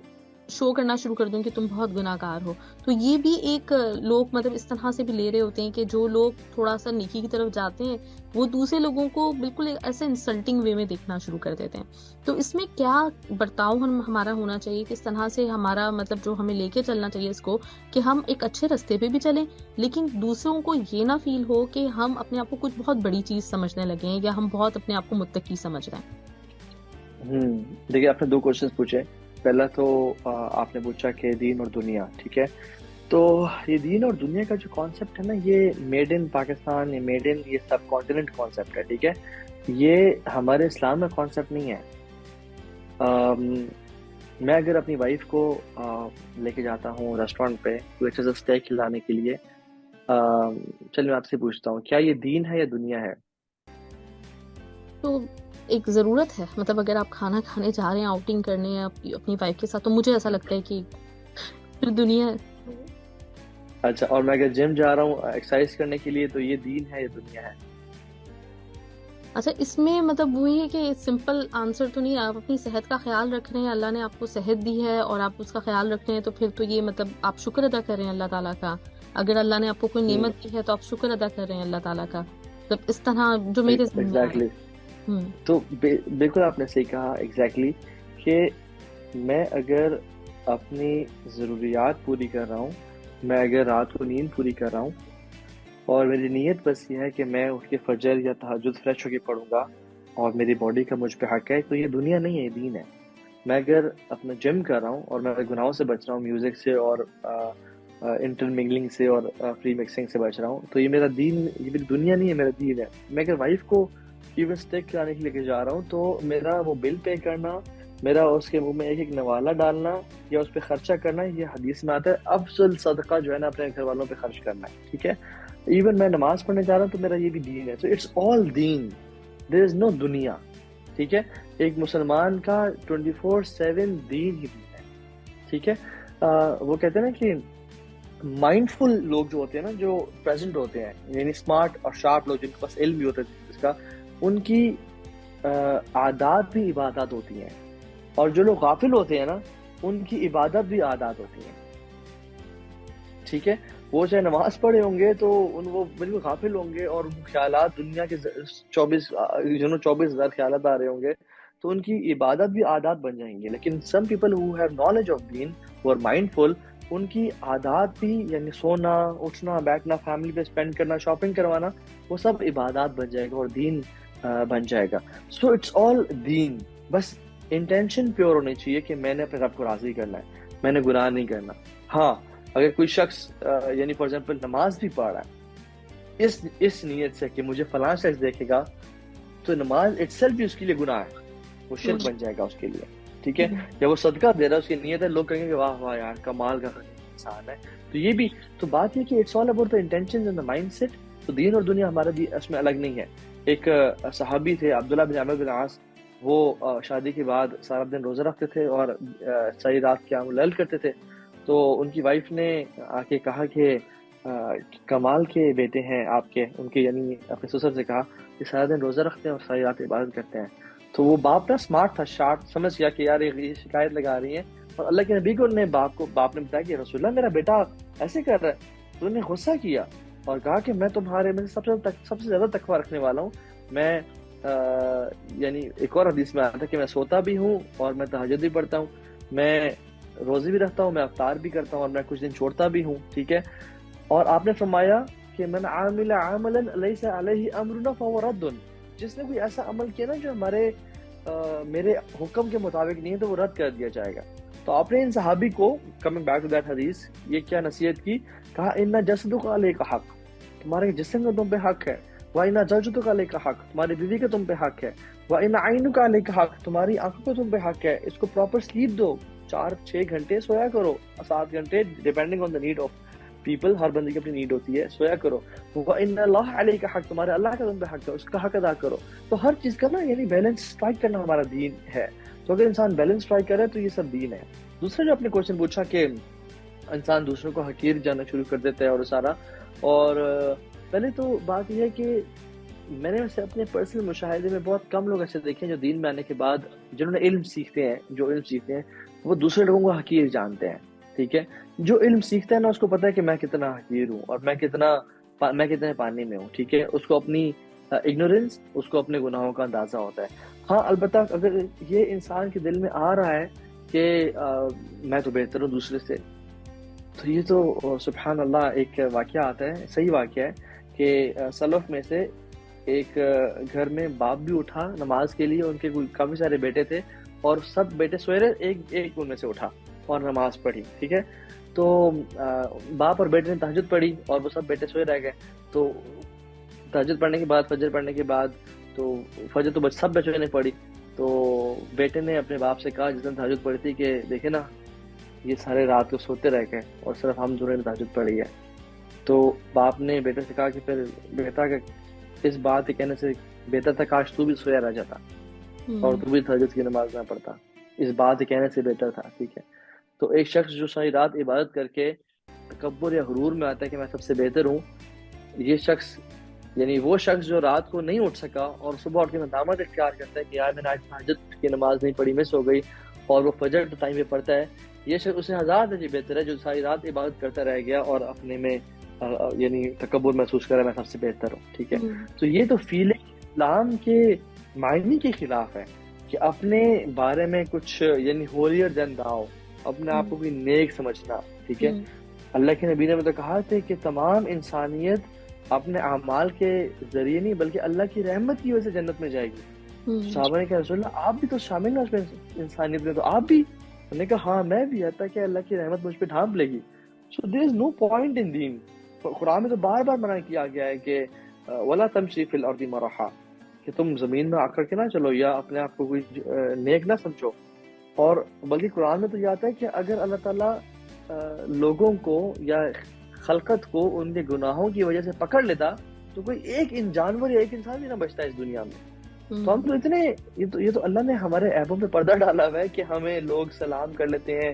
B: شو کرنا شروع کر دوں کہ تم بہت گناہ گار ہو. تو یہ بھی ایک لوگ مطلب اس طرح سے بھی لے رہے ہوتے ہیں کہ جو لوگ تھوڑا سا نیکی کی طرف جاتے ہیں وہ دوسرے لوگوں کو بالکل ایسے انسلٹنگ وے میں دیکھنا شروع کر دیتے ہیں. تو اس میں کیا برتاؤ ہمارا ہونا چاہیے, کس طرح سے ہمارا مطلب جو ہمیں لے کے چلنا چاہیے اس کو, کہ ہم ایک اچھے راستے پہ بھی چلیں لیکن دوسروں کو یہ نہ فیل ہو کہ ہم اپنے آپ کو کچھ بہت بڑی چیز سمجھنے لگے ہیں یا ہم بہت اپنے آپ کو متقی سمجھ رہے ہیں.
A: دیکھیے آپ نے 2 کوشچنز پوچھے. پہلا تو آپ نے پوچھا کہ دین اور دنیا, ٹھیک ہے. تو یہ دین اور دنیا کا جو کانسیپٹ ہے نا, یہ میڈ ان پاکستان, یہ میڈ ان یہ سب کانٹیننٹ کانسیپٹ ہے, ٹھیک ہے. یہ ہمارے اسلام میں کانسیپٹ نہیں ہے. میں اگر اپنی وائف کو لے کے جاتا ہوں ریسٹورینٹ پہ کوئی اچھا سا اسٹیک کھلانے کے لیے, چل میں آپ سے پوچھتا ہوں، کیا یہ دین ہے یا دنیا ہے؟
B: تو ایک ضرورت ہے، مطلب اگر آپ کھانا کھانے جا رہے ہیں، آؤٹنگ کرنے ہیں اپنی وائف کے ساتھ، تو مجھے ایسا لگتا ہے کہ پھر دنیا ہے۔
A: اچھا، اور میں اگر جم جا رہا ہوں ایکسرسائز کرنے کے لیے، تو یہ دین ہے یا دنیا ہے؟
B: اچھا، اس میں مطلب وہی ہے کہ سمپل آنسر تو نہیں، آپ اپنی صحت کا خیال رکھ رہے ہیں، اللہ نے آپ کو صحت دی ہے اور آپ اس کا خیال رکھ رہے ہیں، تو پھر تو یہ مطلب آپ شکر ادا کر رہے ہیں اللہ تعالیٰ کا۔ اگر اللہ نے آپ کو کوئی
A: ہوں،
B: نعمت دی ہے تو آپ شکر ادا کر رہے ہیں اللہ تعالیٰ کا، مطلب اس طرح جو میرے ذہن میں آیا۔
A: ایگزیکٹلی.
B: ہوں
A: تو بالکل آپ نے صحیح کہا ایگزیکٹلی کہ میں اگر اپنی ضروریات پوری کر رہا ہوں، میں اگر رات کو نیند پوری کر رہا ہوں، اور میری نیت بس یہ ہے کہ میں اٹھ کے فجر یا تہجد فریش ہو کے پڑھوں گا، اور میری باڈی کا مجھ پہ حق ہے، تو یہ دنیا نہیں ہے، یہ دین ہے. میں اگر اپنا جم کر رہا ہوں اور میں گناہوں سے بچ رہا ہوں، میوزک سے اور انٹر منگلنگ سے اور فری مکسنگ سے بچ رہا ہوں، تو یہ میرا دین، یہ میری دنیا نہیں ہے، میرا دین ہے. میں اگر وائف کو ایون اسٹیک کرانے کے لیے جا رہا ہوں، تو میرا وہ بل پے کرنا، میرا اس کے منہ میں ایک ایک نوالا ڈالنا یا اس پہ خرچہ کرنا، یہ حدیث میں آتا ہے افضل صدقہ جو ہے نا اپنے گھر والوں پہ خرچ کرنا ہے. ٹھیک ہے، ایون میں نماز پڑھنے جا رہا ہوں تو میرا یہ بھی دین ہے. تو اٹس آل دین، دیر از نو دنیا. ٹھیک ہے، ایک مسلمان کا 24/7 دین ہی دین ہے. ٹھیک ہے، وہ کہتے ہیں نا کہ مائنڈ فل لوگ جو ہوتے ہیں نا، جو پریزنٹ ہوتے ہیں، یعنی اسمارٹ اور شارپ لوگ جن کے پاس علم بھی ہوتا ہے اس کا، ان کی عادات بھی عبادات ہوتی ہیں، اور جو لوگ غافل ہوتے ہیں نا، ان کی عبادت بھی عادات ہوتی ہیں. ٹھیک ہے، وہ چاہے نماز پڑھے ہوں گے تو وہ بالکل غافل ہوں گے، اور ان خیالات دنیا کے 24,000 خیالات آ رہے ہوں گے، تو ان کی عبادت بھی عادات بن جائیں گے. لیکن some people who have knowledge of دین، ہو آر مائنڈ فل، ان کی عادات بھی، یعنی سونا، اٹھنا، بیٹھنا، فیملی پہ اسپینڈ کرنا، شاپنگ کروانا، وہ سب عبادات بن جائے گا اور دین بن جائے گا. سو اٹس آل دین. بس انٹینشن پیور ہونی چاہیے کہ میں نے اپنے رب کو راضی کرنا ہے، میں نے گناہ نہیں کرنا. ہاں، اگر کوئی شخص یعنی فار ایگزامپل نماز بھی پڑھ رہا ہے اس نیت سے کہ مجھے فلاں شخص دیکھے گا، تو نماز اٹ سیلف بھی اس کے لیے گناہ ہے، وہ شرک بن جائے گا اس کے لیے. ٹھیک ہے، یا وہ صدقہ دے رہا ہے، اس کی نیت ہے، لوگ کہیں گے واہ واہ یار کمال کا انسان ہے. تو یہ بھی تو بات یہ کہ it's all about the intention and the mindset. تو دین اور دنیا ہمارا بھی اس میں الگ نہیں ہے. ایک صحابی تھے عبداللہ بن عمرو بن العاص، وہ شادی کے بعد سارا دن روزہ رکھتے تھے اور ساری رات قیام اللیل کرتے تھے. تو ان کی وائف نے آ کے کہا کہ کمال کے بیٹے ہیں آپ کے، ان کے یعنی اپنے سسر سے کہا کہ سارا دن روزہ رکھتے ہیں اور ساری رات عبادت کرتے ہیں. تو وہ باپ نا اسمارٹ تھا، شارٹ، سمجھ گیا کہ یار یہ شکایت لگا رہی ہیں، اور اللہ کے نبی کو نے باپ نے بتایا کہ رسول اللہ میرا بیٹا ایسے کر رہا ہے. تو انہوں نے غصہ کیا اور کہا کہ میں تمہارے میں سب سے زیادہ تقویٰ رکھنے والا ہوں. میں یعنی ایک اور حدیث میں آتا ہے کہ میں سوتا بھی ہوں اور میں تہجد بھی پڑھتا ہوں، میں روزی بھی رکھتا ہوں، میں افطار بھی کرتا ہوں، اور میں کچھ دن چھوڑتا بھی ہوں. ٹھیک ہے، اور آپ نے فرمایا کہ من عامل عملا لیس علیہ امرنا فہو رد، جس نے کوئی ایسا عمل کیا نا جو میرے حکم کے مطابق نہیں ہے تو وہ رد کر دیا جائے گا. تو آپ نے ان صحابی کو، کمنگ بیک ٹو دیٹ حدیث، یہ کیا نصیحت کی؟ کہا ان جسدک علیک حق، تمہارے جسم کا تم پہ حق ہے. وَإِنَّ زَوْجَتُكَ عَلَيْكَ حق، تمہاری بیوی کا تم پہ حق ہے. وَإِنَّ عَيْنُكَ عَلَيْكَ حق، تمہاری آنکھوں کا تم پہ حق ہے. اس کو پراپر سلیپ دو، 4-6 گھنٹے سویا کرو، 7 گھنٹے depending on the need of people, ہر بندے کی اپنی نیڈ ہوتی ہے، سویا کرو. وَإِنَّ اللَّهَ عَلَيْكَ حق، تمہارے اللہ کا تم پہ حق ہے، اس کا حق ادا کرو. تو ہر چیز کا نا یعنی بیلنس اسٹرائک کرنا ہمارا دین ہے. تو اگر انسان بیلنس اسٹرائک کرے تو یہ سب دین ہے. دوسرا جو آپ نے کوشچن پوچھا کہ انسان دوسروں کو حقیر جاننا شروع کر دیتا ہے اور سارا، اور پہلے تو بات یہ ہے کہ میں نے ویسے اپنے پرسنل مشاہدے میں بہت کم لوگ ایسے دیکھے ہیں جو دین میں آنے کے بعد جنہوں نے علم سیکھتے ہیں وہ دوسرے لوگوں کو حقیر جانتے ہیں. ٹھیک ہے، جو علم سیکھتا ہے نا اس کو پتا ہے کہ میں کتنا حقیر ہوں اور میں کتنے پانی میں ہوں. ٹھیک ہے، اس کو اپنی اگنورینس، اس کو اپنے گناہوں کا اندازہ ہوتا ہے. ہاں البتہ اگر یہ انسان کے دل میں آ رہا ہے کہ میں تو بہتر ہوں دوسرے سے، تو یہ تو سبحان اللہ ایک واقعہ آتا ہے، صحیح واقعہ ہے کہ سلف میں سے ایک گھر میں باپ بھی اٹھا نماز کے لیے، ان کے کافی سارے بیٹے تھے اور سب بیٹے سوئے رہے، ایک ان میں سے اٹھا اور نماز پڑھی. ٹھیک ہے، تو باپ اور بیٹے نے تہجد پڑھی اور وہ سب بیٹے سوئے رہ گئے. تو تہجد پڑھنے کے بعد، فجر پڑھنے کے بعد، تو فجر تو سب بچوں نے پڑھی. تو بیٹے نے اپنے باپ سے کہا جس نے تہجد پڑھی تھی کہ دیکھے نا یہ سارے رات کو سوتے رہ گئے اور صرف ہم دونوں نے تہجد پڑھی ہے. تو باپ نے بیٹے سے کہا کہ پھر بیٹا کہ اس بات کے کہنے سے بہتر تھا کاش تو بھی سویا رہ جاتا اور تو بھی تہجد کی نماز نہ پڑھتا، اس بات کے کہنے سے بہتر تھا، ٹھیک ہے۔ تو ایک شخص جو ساری رات عبادت کر کے تکبر یا غرور میں آتا ہے کہ میں سب سے بہتر ہوں، یہ شخص یعنی وہ شخص جو رات کو نہیں اٹھ سکا اور صبح اٹھ کے ندامت اختیار کرتا ہے کہ یار میں نے آج تہجد کی نماز نہیں پڑھی، مس ہو گئی، اور وہ فجر ٹائم پہ پڑھتا ہے، یہ شخص اسے ہزار درجے بہتر ہے جو ساری رات عبادت کرتا رہ گیا اور اپنے میں یعنی تکبر محسوس کرا میں سب سے بہتر ہوں، ٹھیک ہے۔ تو یہ تو فیلنگ اسلام کے معنی کے خلاف ہے کہ اپنے بارے میں کچھ یعنی ہولیر دین داؤ، اپنے آپ کو کوئی نیک سمجھنا، ٹھیک ہے۔ اللہ کے نبی نے تو کہا تھا کہ تمام انسانیت اپنے اعمال کے ذریعے نہیں بلکہ اللہ کی رحمت کی وجہ سے جنت میں جائے گی۔ صحابہ نے کہا رسول اللہ آپ بھی تو شامل ہیں اس میں انسانیت میں، تو آپ بھی؟ انہوں نے کہا ہاں میں بھی، حتیٰ کہ اللہ کی رحمت مجھ پہ ڈھانپ لے گی۔ سو دیر از نو پوائنٹ ان دین۔ قرآن میں تو بار بار منع کیا گیا ہے کہ ولا تمشی فی الارض مرحا، کہ تم زمین میں آکڑ کے نہ چلو یا اپنے آپ کو کوئی نیک نہ سمجھو، اور بلکہ قرآن میں تو یہ آتا ہے کہ اگر اللہ تعالیٰ لوگوں کو یا خلقت کو ان کے گناہوں کی وجہ سے پکڑ لیتا تو کوئی ایک جانور یا ایک انسان بھی نہ بچتا اس دنیا میں۔ تو ہم تو اتنے یہ تو اللہ نے ہمارے عیبوں پہ پردہ ڈالا ہوا ہے کہ ہمیں لوگ سلام کر لیتے ہیں،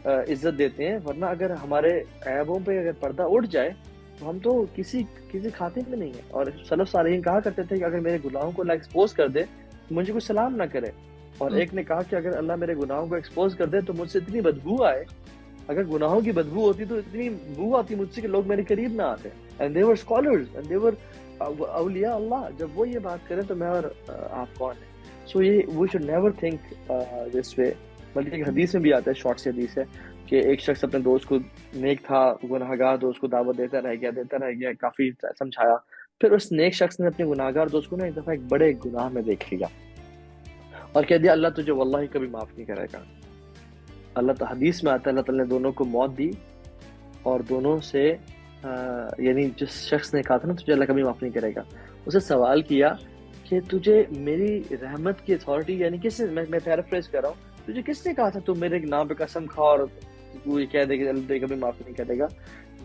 A: عزت دیتے ہیں، ورنہ اگر ہمارے عیبوں پہ اگر پردہ اٹھ جائے تو ہم تو کسی کھاتے میں نہیں ہیں۔ اور سلف صالحین کہا کرتے تھے کہ اگر میرے گناہوں کو اللہ ایکسپوز کر دے تو مجھے کوئی سلام نہ کرے، اور ایک نے کہا کہ اگر اللہ میرے گناہوں کو ایکسپوز کر دے تو مجھ سے اتنی بدبو آئے، اگر گناہوں کی بدبو ہوتی تو اتنی بو آتی مجھ سے کہ لوگ میرے قریب نہ آتے۔ and they were scholars and they were اولیاء اللہ، جب وہ یہ بات کریں تو میں اور آپ کون ہیں؟ سو یہ we should never think this way۔ بلکہ ایک حدیث میں بھی آتا ہے، شارٹ سی حدیث ہے کہ ایک شخص اپنے دوست کو، نیک تھا گناہگار دوست کو دعوت دیتا رہ گیا، کافی سمجھایا، پھر اس نیک شخص نے اپنے گناہگار دوست کو ایک دفعہ ایک بڑے گناہ میں دیکھ لیا اور کہہ دیا اللہ تجھے واللہ کبھی معاف نہیں کرے گا۔ اللہ تعالیٰ حدیث میں آتا ہے اللہ تعالیٰ نے دونوں کو موت دی اور دونوں سے یعنی جس شخص نے کہا تھا نا تجھے اللہ کبھی معاف نہیں کرے گا، اسے سوال کیا کہ تجھے میری رحمت کی اتھارٹی یعنی کس نے، میں پیرافریز کر رہا ہوں، تجھے کس نے کہا تھا تو میرے نام پہ قسم کھا اور تو یہ کہہ دے کہ اللہ تجھے کبھی معاف نہیں کرے گا،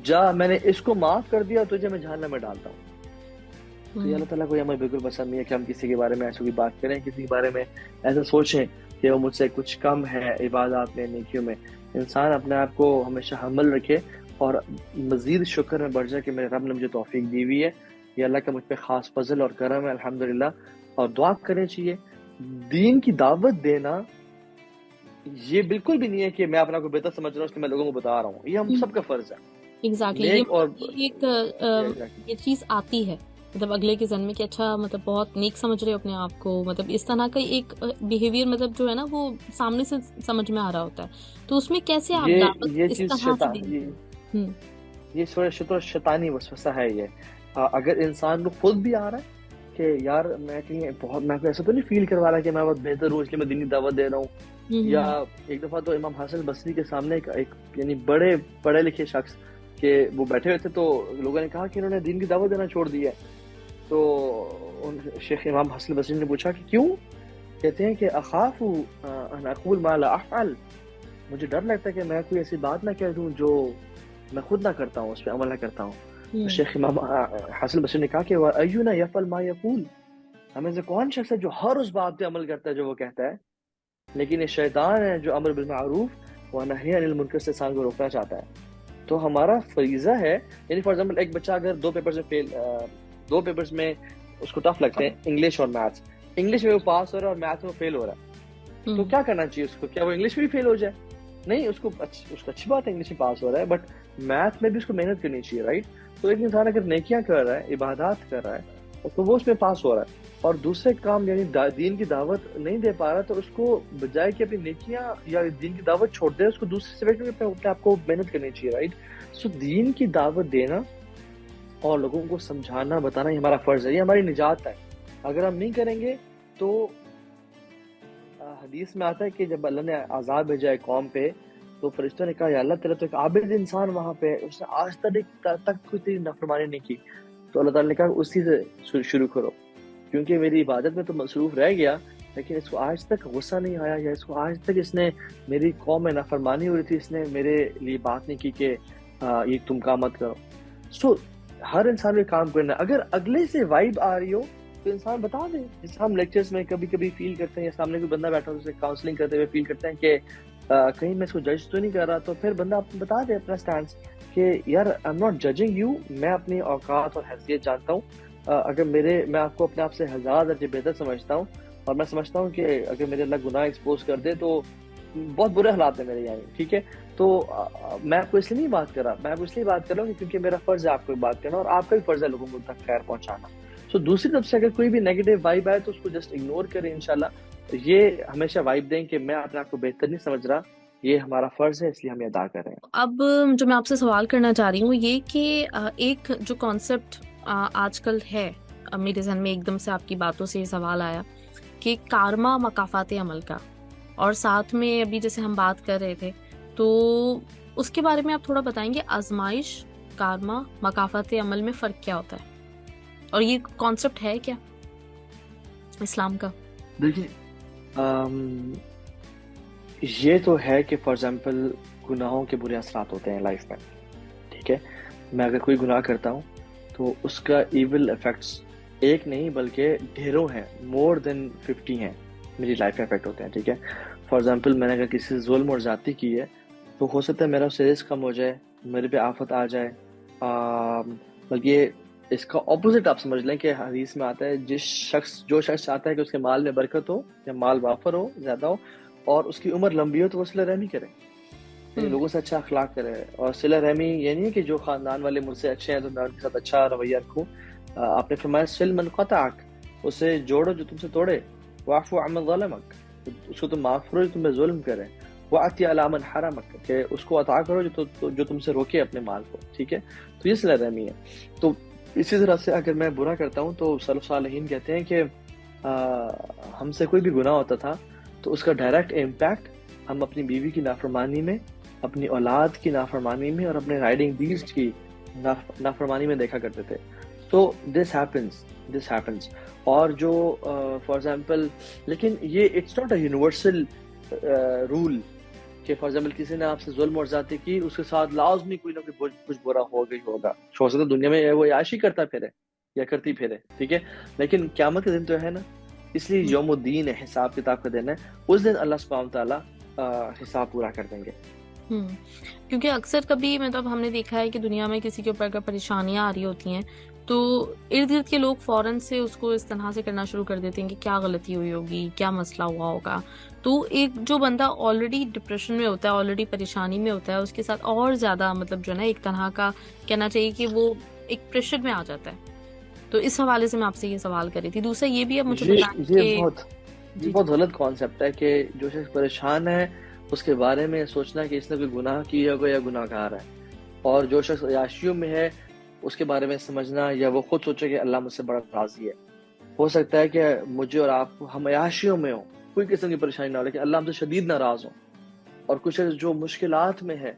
A: جا میں نے اس کو معاف کر دیا تجھے میں جہنم میں ڈالتا ہوں۔ تو یہ اللہ تعالیٰ کو ہمیں بالکل پسند نہیں ہے کہ ہم کسی کے بارے میں ایسا کوئی بات کریں، کسی کے بارے میں ایسا سوچیں کہ وہ مجھ سے کچھ کم ہے عبادات میں، نیکیوں میں۔ انسان اپنے آپ کو ہمیشہ حمل رکھے اور مزید شکر میں بڑھ جائے کہ میرے رب نے مجھے توفیق دی ہوئی ہے، یہ اللہ کا مجھ پہ خاص فضل اور کرم ہے الحمدللہ، اور دعا کرنی چاہیے۔ دین کی دعوت دینا یہ بالکل بھی نہیں ہے کہ میں اپنا کو بہتر سمجھ رہا ہوں اس لیے میں لوگوں کو بتا رہا ہوں، یہ ہم سب کا فرض ہے۔
B: ایگزیکٹلی ایک یہ چیز آتی ہے مطلب اگلے کے ذہن میں کہ اچھا مطلب بہت نیک سمجھ رہے ہو اپنے آپ کو، مطلب اس طرح کا ایک بیہیویئر مطلب جو ہے نا وہ سامنے سے سمجھ میں آ رہا ہوتا ہے، تو اس میں کیسے آپ اس طرح سے
A: یہ تھوڑا شیطانی وسوسہ ہے۔ یہ اگر انسان کو خود بھی آ رہا ہے کہ یار میں کہیں بہت، میں ایسا تو نہیں فیل کروا رہا کہ میں بہت بہتر ہوں اس لیے میں دینی دعوت دے رہا ہوں، یا ایک دفعہ تو امام حسن بصری کے سامنے ایک یعنی بڑے پڑھے لکھے شخص کہ وہ بیٹھے ہوئے تھے تو لوگوں نے کہا کہ انہوں نے دین کی دعوت دینا چھوڑ دیا ہے، تو شیخ امام حسن بصری نے پوچھا کہ کیوں؟ کہتے ہیں کہ اخاف ان اقول ما لا افعل، مجھے ڈر لگتا ہے کہ میں کوئی ایسی بات نہ کہہ دوں جو میں خود نہ کرتا ہوں، اس پہ عمل نہ کرتا ہوں۔ تو شیخ امام حسن بصری نے کہا کہ وَأَيُّنَا يَفْعَلُ مَا يَقُولُ، ہمیں سے کون شخص ہے جو ہر اس بات پہ عمل کرتا ہے جو وہ کہتا ہے؟ لیکن یہ شیطان ہے جو امر بالمعروف و نہی عن المنکر سے انسان کو روکنا چاہتا ہے۔ تو ہمارا فریضہ ہے، یعنی فار ایگزامپل ایک بچہ اگر دو پیپرز میں اس کو ٹف لگتے ہیں، انگلش اور میتھس، انگلش میں وہ پاس ہو رہا ہے اور میتھس میں وہ فیل ہو رہا ہے، تو کیا کرنا چاہیے اس کو؟ کیا وہ انگلش میں بھی فیل ہو جائے؟ نہیں، اس کو اچھی بات ہے انگلش میں پاس ہو رہا ہے، بٹ میتھ میں بھی اس کو محنت کرنی چاہیے، رائٹ؟ تو ایک انسان اگر نیکیاں کر رہا ہے، عبادات کر رہا ہے، تو وہ اس میں پاس ہو رہا ہے، اور دوسرے کام یعنی دین کی دعوت نہیں دے پا رہا، تو اس کو بجائے کہ اپنی نیکیاں یا دین کی دعوت چھوڑ دے، اس کو دوسرے سبجیکٹ میں اپنے آپ کو محنت کرنی چاہیے، رائٹ؟ سو دین کی دعوت دینا اور لوگوں کو سمجھانا بتانا یہ ہمارا فرض ہے، یہ ہماری نجات ہے۔ اگر ہم نہیں کریں گے تو حدیث میں آتا ہے کہ جب اللہ نے عذاب بھیجا ہے قوم پہ تو فرشتوں نے کہا یا اللہ تیرا تو ایک عابد انسان وہاں پہ، اس نے آج تک کوئی تیری نافرمانی نہیں کی، تو اللہ تعالیٰ نے کہا اسی سے شروع کرو، کیونکہ میری عبادت میں تو مصروف رہ گیا لیکن اس کو آج تک غصہ نہیں آیا، یا اس کو آج تک اس نے میری قوم میں نافرمانی ہو رہی تھی، اس نے میرے لیے بات نہیں کی کہ یہ تم کام مت کرو۔ سو ہر انسان میں کام کرنا ہے. اگر اگلے سے وائب آ رہی ہو تو انسان بتا دے. جیسے ہم لیکچرز میں کبھی کبھی فیل کرتے ہیں یا سامنے کوئی بندہ بیٹھا ہو اسے کاؤنسلنگ کرتے ہوئے فیل کرتے ہیں کہ کہیں میں اس کو جج تو نہیں کر رہا, تو پھر بندہ بتا دے اپنا اسٹینڈس کہ یار I am not judging you, میں اپنی اوقات اور حیثیت جانتا ہوں. اگر میں آپ کو اپنے آپ سے 1000 درجے بہتر سمجھتا ہوں, اور میں سمجھتا ہوں کہ اگر میرے اللہ گناہ ایکسپوز کر دے تو بہت برے حالات ہیں میرے, یعنی ٹھیک ہے. تو میں آپ کو اس لیے نہیں بات کر رہا, میں آپ کو اس لیے بات کر رہا ہوں کیونکہ میرا فرض ہے آپ کو بات کرنا, اور آپ کا بھی فرض ہے لوگوں کو تک خیر پہنچانا. سو دوسری طرف سے اگر کوئی بھی نیگیٹو وائب آئے تو اس کو جسٹ اگنور کریں انشاءاللہ. یہ ہمیشہ وائب دیں کہ میں اپنے آپ کو بہتر نہیں سمجھ رہا, یہ ہمارا فرض ہے اس لیے ہم یہ ادا کر رہے ہیں.
B: اب جو میں آپ سے سوال کرنا چاہ رہی ہوں یہ کہ ایک جو کانسیپٹ آج کل ہے میرے ذہن میں ایک دم سے آپ کی باتوں سے یہ سوال آیا کہ کارما مکافات عمل کا, اور ساتھ میں ابھی جیسے ہم بات کر رہے تھے تو اس کے بارے میں آپ تھوڑا بتائیں گے آزمائش, کارما, مکافات عمل میں فرق کیا ہوتا ہے, اور یہ کانسیپٹ ہے کیا اسلام کا؟
A: دیکھیے یہ تو ہے کہ فار ایگزامپل گناہوں کے برے اثرات ہوتے ہیں لائف میں, ٹھیک ہے. میں اگر کوئی گناہ کرتا ہوں تو اس کا ایول افیکٹس ایک نہیں بلکہ ڈھیروں ہیں, مور دین 50 ہیں میری لائف میں افیکٹ ہوتے ہیں, ٹھیک ہے. فار ایگزامپل میں نے اگر کسی سے ظلم اور زیادتی کی ہے تو ہو سکتا ہے میرا اس سے رزق کم ہو جائے, میرے پہ آفت آ جائے. بلکہ اس کا اپوزٹ آپ سمجھ لیں کہ حدیث میں آتا ہے جو شخص چاہتا ہے کہ اس کے مال میں برکت ہو یا مال وافر ہو, زیادہ ہو, اور اس کی عمر لمبی ہو تو وہ صلہ رحمی کرے, لوگوں سے اچھا اخلاق کرے. اور صلہ رحمی یہ نہیں ہے کہ جو خاندان والے مجھ سے اچھے ہیں تو میں ان کے ساتھ اچھا رویہ رکھوں. آپ نے فرمایا صل من قطعک, اسے جوڑو جو تم سے توڑے, واعف عمن ظلمک, اس کو تم معاف کرو جو تمہیں ظلم کرے, وَأَتِ عَلَىٰ مَنْ حَرَمَكَ, کہ اس کو عطا کرو جو تم سے روکے اپنے مال کو, ٹھیک ہے. تو یہ صلہ رحمی ہے. تو اسی طرح سے اگر میں برا کرتا ہوں تو سلف صالحین کہتے ہیں کہ ہم سے کوئی بھی گناہ ہوتا تھا تو اس کا ڈائریکٹ امپیکٹ ہم اپنی بیوی کی نافرمانی میں, اپنی اولاد کی نافرمانی میں, اور اپنے رائڈنگ ڈیلز کی نافرمانی میں دیکھا کرتے تھے. تو دس ہیپنس. اور جو فار ایگزامپل, لیکن یہ it's not a universal rule کہ فار ایگزامپل کسی نے آپ سے ظلم اور زیادتی کی, اس کے ساتھ لازمی کوئی نہ کوئی کچھ برا ہو گئی ہوگا. ہو سکتا ہے دنیا میں وہ عیاشی کرتا پھرے یا کرتی پھرے, ٹھیک ہے, لیکن قیامت کے دن تو ہے نا, اس لیے یوم الدین ہے, حساب کتاب کا دن ہے, اس دن اللہ سبحانہ تعالیٰ حساب پورا کر دیں گے.
B: کیونکہ اکثر کبھی مطلب ہم نے دیکھا ہے کہ دنیا میں کسی کے اوپر اگر پریشانیاں آ رہی ہوتی ہیں تو ارد گرد کے لوگ فوراً سے اس کو اس طرح سے کرنا شروع کر دیتے ہیں کہ کیا غلطی ہوئی ہوگی, کیا مسئلہ ہوا ہوگا. تو ایک جو بندہ آلریڈی ڈپریشن میں ہوتا ہے, آلریڈی پریشانی میں ہوتا ہے, اس کے ساتھ اور زیادہ مطلب جو ہے نا ایک طرح کا کہنا چاہیے کہ وہ ایک پریشر میں آ جاتا ہے. تو اس حوالے سے میں آپ سے یہ سوال کر رہی تھی. دوسرا یہ بھی اب مجھے بتائیں
A: یہ بہت غلط کانسیپٹ ہے کہ جو شخص پریشان ہے اس کے بارے میں سوچنا کہ اس نے کوئی گناہ کیا ہوگا یا گناہ گار ہے, اور جو شخص عیاشیوں میں ہے اس کے بارے میں سمجھنا یا وہ خود سوچے کہ اللہ مجھ سے بڑا راضی ہے. ہو سکتا ہے کہ مجھے اور آپ ہم عیاشیوں میں ہوں, کوئی قسم کی پریشانی نہ ہو, لیکن اللہ ہم سے شدید ناراض ہو, اور کچھ جو مشکلات میں ہے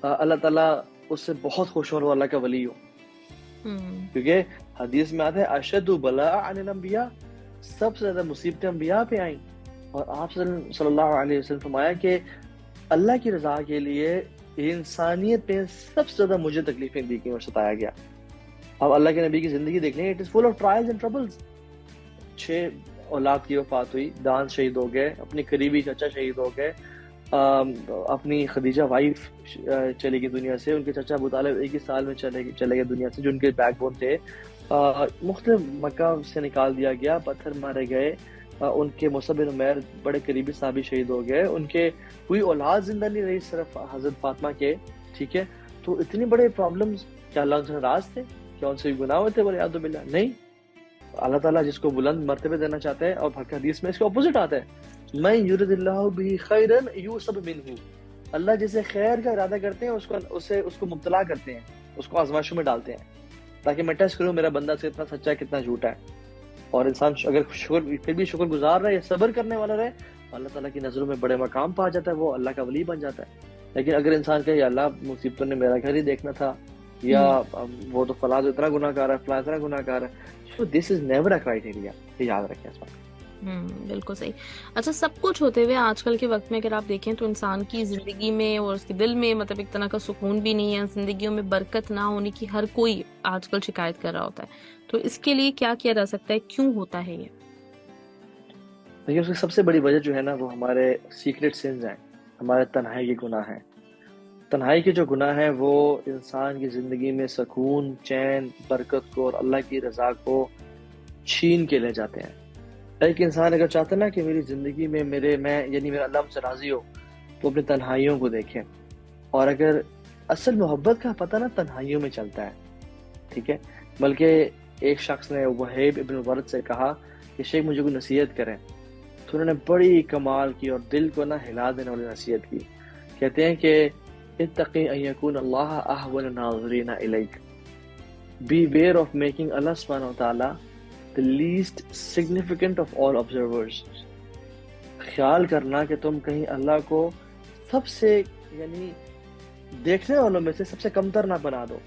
A: اللہ تعالیٰ اس سے بہت خوش ہو اور اللہ کا ولی ہو. کیونکہ حدیث میں آتا ہے اشد بلاء عن الانبیاء, سب سے زیادہ مصیبتیں انبیاء پہ آئیں, اور آپ صلی اللہ علیہ وسلم فرمایا کہ اللہ کی رضا کے لیے انسانیت پہ سب سے زیادہ مجھے تکلیفیں دی گئیں اور ستایا گیا. اب اللہ کے نبی کی زندگی دیکھ لیں, it is full of trials and troubles. 6 اولاد کی وفات ہوئی, دان شہید ہو گئے, اپنی قریبی چچا شہید ہو گئے, اپنی خدیجہ وائف چلے گئی دنیا سے, ان کے چچا ابو طالب ایک ہی سال میں چلے گئے دنیا سے جو ان کے بیک بون تھے, مختلف مکہ سے نکال دیا گیا, پتھر مارے گئے, ان کے مصعب بن عمیر بڑے قریبی صحابی شہید ہو گئے, ان کے کوئی اولاد زندہ نہیں رہی صرف حضرت فاطمہ کے, ٹھیک ہے. تو اتنی بڑے پرابلمز, کیا اللہ ان سے ناراض تھے, کیا ان سے گناہ ہوئے تھے؟ ولیعوذ باللہ نہیں. اللہ تعالیٰ جس کو بلند مرتبے دینا چاہتا ہے, اور حدیث میں اس کے اپوزٹ آتا ہے من یرد اللہ بہ خیرا یوصب منہ, اللہ جسے خیر کا ارادہ کرتے ہیں اس کو مبتلا کرتے ہیں, اس کو آزمائشوں میں ڈالتے ہیں تاکہ میں ٹیسٹ کروں میرا بندہ سے کتنا سچا ہے کتنا جھوٹا ہے. اور انسان اگر پھر بھی شکر گزار رہے یا صبر کرنے والا رہے, اللہ تعالیٰ کی نظروں میں بڑے مقام پا جاتا ہے, وہ اللہ کا ولی بن جاتا ہے. لیکن اگر انسان کہے یا اللہ مصیبتوں نے میرا گھر ہی دیکھنا تھا, یا وہ تو فلاں اتنا گناہ کار ہے, فلاں اتنا گناہ کار ہے, so this is never a criteria, یہ یاد رکھیں اس بات.
B: بالکل صحیح. اچھا سب کچھ ہوتے ہوئے آج کل کے وقت میں اگر آپ دیکھیں تو انسان کی زندگی میں اور اس کے دل میں مطلب ایک طرح کا سکون بھی نہیں ہے, زندگیوں میں برکت نہ ہونے کی ہر کوئی آج کل شکایت کر رہا ہوتا ہے. تو اس کے لیے کیا کیا جا سکتا ہے, کیوں ہوتا ہے یہ؟
A: دیکھیے اس کی سب سے بڑی وجہ جو ہے نا وہ ہمارے سیکریٹ سنز ہیں, ہمارے تنہائی کے گناہ ہیں. تنہائی کے جو گناہ ہیں وہ انسان کی زندگی میں سکون, چین, برکت کو اور اللہ کی رضا کو چھین کے لے جاتے ہیں. ایک انسان اگر چاہتا ہے نا کہ میری زندگی میں میرا اللہ مجھ سے راضی ہو, تو اپنی تنہائیوں کو دیکھیں. اور اگر اصل محبت کا پتہ نا تنہائیوں میں چلتا ہے, ٹھیک ہے. بلکہ ایک شخص نے وہیب ابن ورد سے کہا کہ شیخ مجھے کوئی نصیحت کریں, تو انہوں نے بڑی کمال کی اور دل کو نہ ہلا دینے والی نصیحت کی. کہتے ہیں کہ اتقی ان یکون اللہ احول الناظرین الیک, بی ویئر آف میکنگ اللہ سبحانہ وتعالی the least significant of all observers. خیال کرنا کہ تم کہیں اللہ کو سب سے یعنی دیکھنے والوں میں سے سب سے کمتر نہ بنا دو,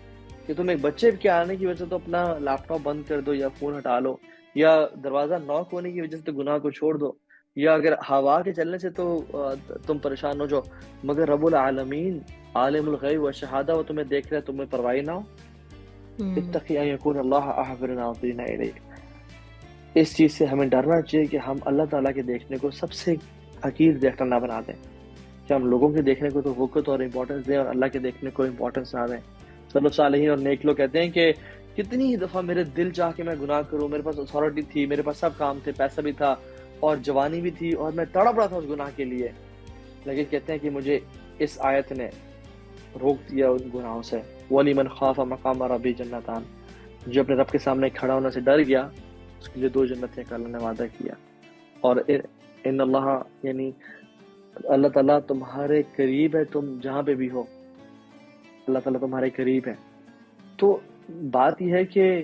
A: کہ تم ایک بچے کے آنے کی وجہ سے تو اپنا لیپ ٹاپ بند کر دو یا فون ہٹا لو, یا دروازہ ناک ہونے کی وجہ سے تو گناہ کو چھوڑ دو, یا اگر ہوا کے چلنے سے تو تم پریشان ہو جاؤ, مگر رب العالمین عالم الغیب و شہادہ وہ تمہیں دیکھ رہے, تمہیں پرواہی نہ ہو. اتقی ان یکون اللہ احول الناظرین الیک. اس چیز سے ہمیں ڈرنا چاہیے کہ ہم اللہ تعالیٰ کے دیکھنے کو سب سے حقیر دیکھنا نہ بنا دیں, کہ ہم لوگوں کے دیکھنے کو تو وقت اور امپورٹنس دیں اور اللہ کے دیکھنے کو امپورٹنس نہ دیں. سلف صالحین اور نیک لوگ کہتے ہیں کہ کتنی ہی دفعہ میرے دل چاہ کے میں گناہ کروں, میرے پاس اتھارٹی تھی, میرے پاس سب کام تھے, پیسہ بھی تھا اور جوانی بھی تھی, اور میں تڑپ رہا تھا اس گناہ کے لیے, لیکن کہتے ہیں کہ مجھے اس آیت نے روک دیا ان گناہوں سے. وَلِمَنْ خَافَ مَقَامَ رَبِّهِ جَنَّتَانِ, جو اپنے رب کے سامنے کھڑا ہونے سے ڈر گیا اس کے لیے 2 جنتیں کا اللہ نے وعدہ کیا. اور ان اللہ یعنی اللہ تعالیٰ تمہارے قریب ہے, تم جہاں پہ بھی ہو اللہ تعالیٰ تمہارے قریب ہے. تو بات یہ ہے کہ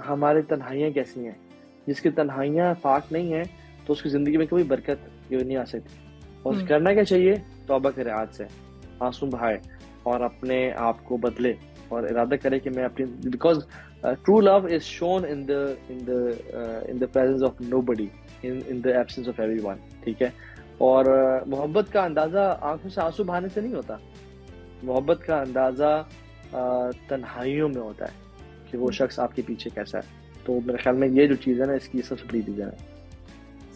A: ہمارے تنہائیاں کیسی ہیں, جس کی تنہائیاں پاک نہیں ہیں تو اس کی زندگی میں کوئی برکت نہیں آ سکتی. اور کرنا کیا چاہیے, توبہ کرے, آج سے آنسو بہائے اور اپنے آپ کو بدلے اور ارادہ کرے کہ میں اپنی, because true love is shown in the presence of nobody, in the absence of everyone, ٹھیک ہے. اور محبت کا اندازہ آنکھوں سے آنسو بہانے سے نہیں ہوتا, محبت کا اندازہ تنہائیوں میں ہوتا ہے کہ وہ شخص آپ کے پیچھے کیسا ہے. تو میرے خیال میں یہ جو چیز ہے نا اس کی سب سے بڑی ریزن ہے.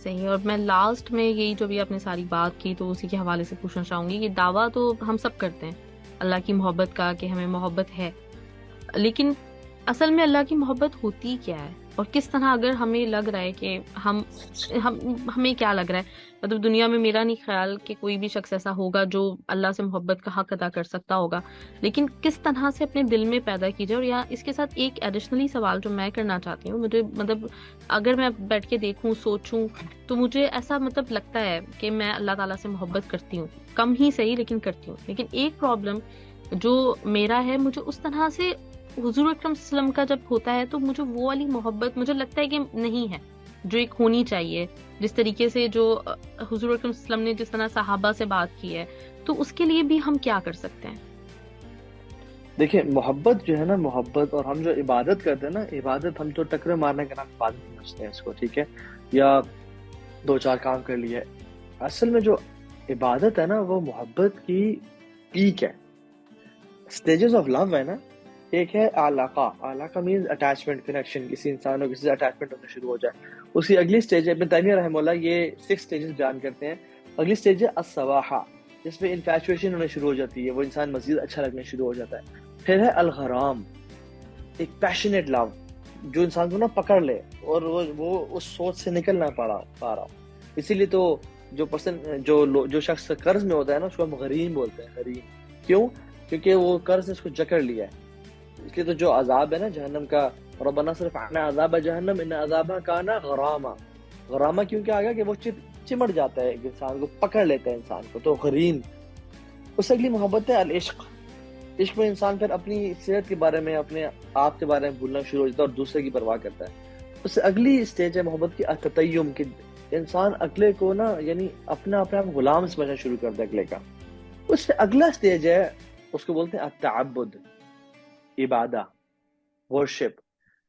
B: صحیح. اور میں لاسٹ میں یہی جو بھی آپ نے ساری بات کی تو اسی کے حوالے سے پوچھنا چاہوں گی کہ دعویٰ تو ہم سب کرتے ہیں اللہ کی محبت کا کہ ہمیں محبت ہے, لیکن اصل میں اللہ کی محبت ہوتی کیا ہے, اور کس طرح اگر ہمیں لگ رہا ہے کہ ہمیں کیا لگ رہا ہے, مطلب دنیا میں میرا نہیں خیال کہ کوئی بھی شخص ایسا ہوگا جو اللہ سے محبت کا حق ادا کر سکتا ہوگا, لیکن کس طرح سے اپنے دل میں پیدا کی جائے. اور یا اس کے ساتھ ایک ایڈیشنلی سوال جو میں کرنا چاہتی ہوں, مجھے مطلب اگر میں بیٹھ کے دیکھوں سوچوں تو مجھے ایسا مطلب لگتا ہے کہ میں اللہ تعالیٰ سے محبت کرتی ہوں, کم ہی صحیح لیکن کرتی ہوں. لیکن ایک پرابلم جو میرا ہے, مجھے اس طرح سے حضور اکرم صلی اللہ علیہ وسلم کا جب ہوتا ہے تو مجھے وہ والی محبت مجھے لگتا ہے کہ نہیں ہے جو ایک ہونی چاہیے, جس طریقے سے جو حضور اکرم صلی اللہ علیہ وسلم نے جس طرح صحابہ سے بات کی ہے, تو اس کے لیے بھی ہم کیا کر سکتے ہیں؟
A: دیکھیں محبت جو ہے نا, محبت اور ہم جو عبادت کرتے ہیں نا, عبادت ہم تو ٹکرے مارنے کا نام عبادت سمجھتے ہیں اس کو, ٹھیک ہے, یا 2-4 کام کر لیے. اصل میں جو عبادت ہے نا وہ محبت کی پیک ہے. سٹیجز آف لو ہے نا, ایک ہے علاقہ, علاقہ مینز اٹیچمنٹ, کنیکشن, کسی انسان کو کسی سے اٹیچمنٹ ہونا شروع ہو جائے. اس کی اگلی سٹیج ہے, ابن تیمیہ رحمہ اللہ یہ 6 سٹیجز بیان کرتے ہیں. اگلی سٹیج ہے السواحہ, جس میں انفیچویشن ہونا شروع ہو جاتی ہے, وہ انسان مزید اچھا لگنا شروع ہو جاتا ہے. پھر ہے الغرام, ایک پیشنیٹ لو جو انسان کو نا پکڑ لے اور وہ اس سوچ سے نکل نہ پا رہا. اسی لیے تو جو شخص قرض میں ہوتا ہے نا اس کو ہم غریم بولتے ہیں. غریم کیوں؟ کیونکہ وہ قرض نے اس کو جکڑ لیا ہے. اس لیے تو جو عذاب ہے نا جہنم کا, ربنا صرف عنا عذاب جہنم ان عذابہ کانا غراما. غراما کیونکہ آ گیا کہ وہ چمٹ جاتا ہے, ایک انسان کو پکڑ لیتا ہے انسان کو, تو غریم. اس سے اگلی محبت ہے العشق. عشق میں انسان پھر اپنی صحت کے بارے میں, اپنے آپ کے بارے میں بھولنا شروع ہو جاتا ہے اور دوسرے کی پرواہ کرتا ہے. اس سے اگلی اسٹیج ہے محبت کی التطیم, کہ انسان اگلے کو نا یعنی اپنے آپ غلام سمجھنا شروع کرتا ہے اگلے کا. اس سے اگلا اسٹیج ہے, اس کو بولتے ہیں التعبد, عبادہ, ورشپ.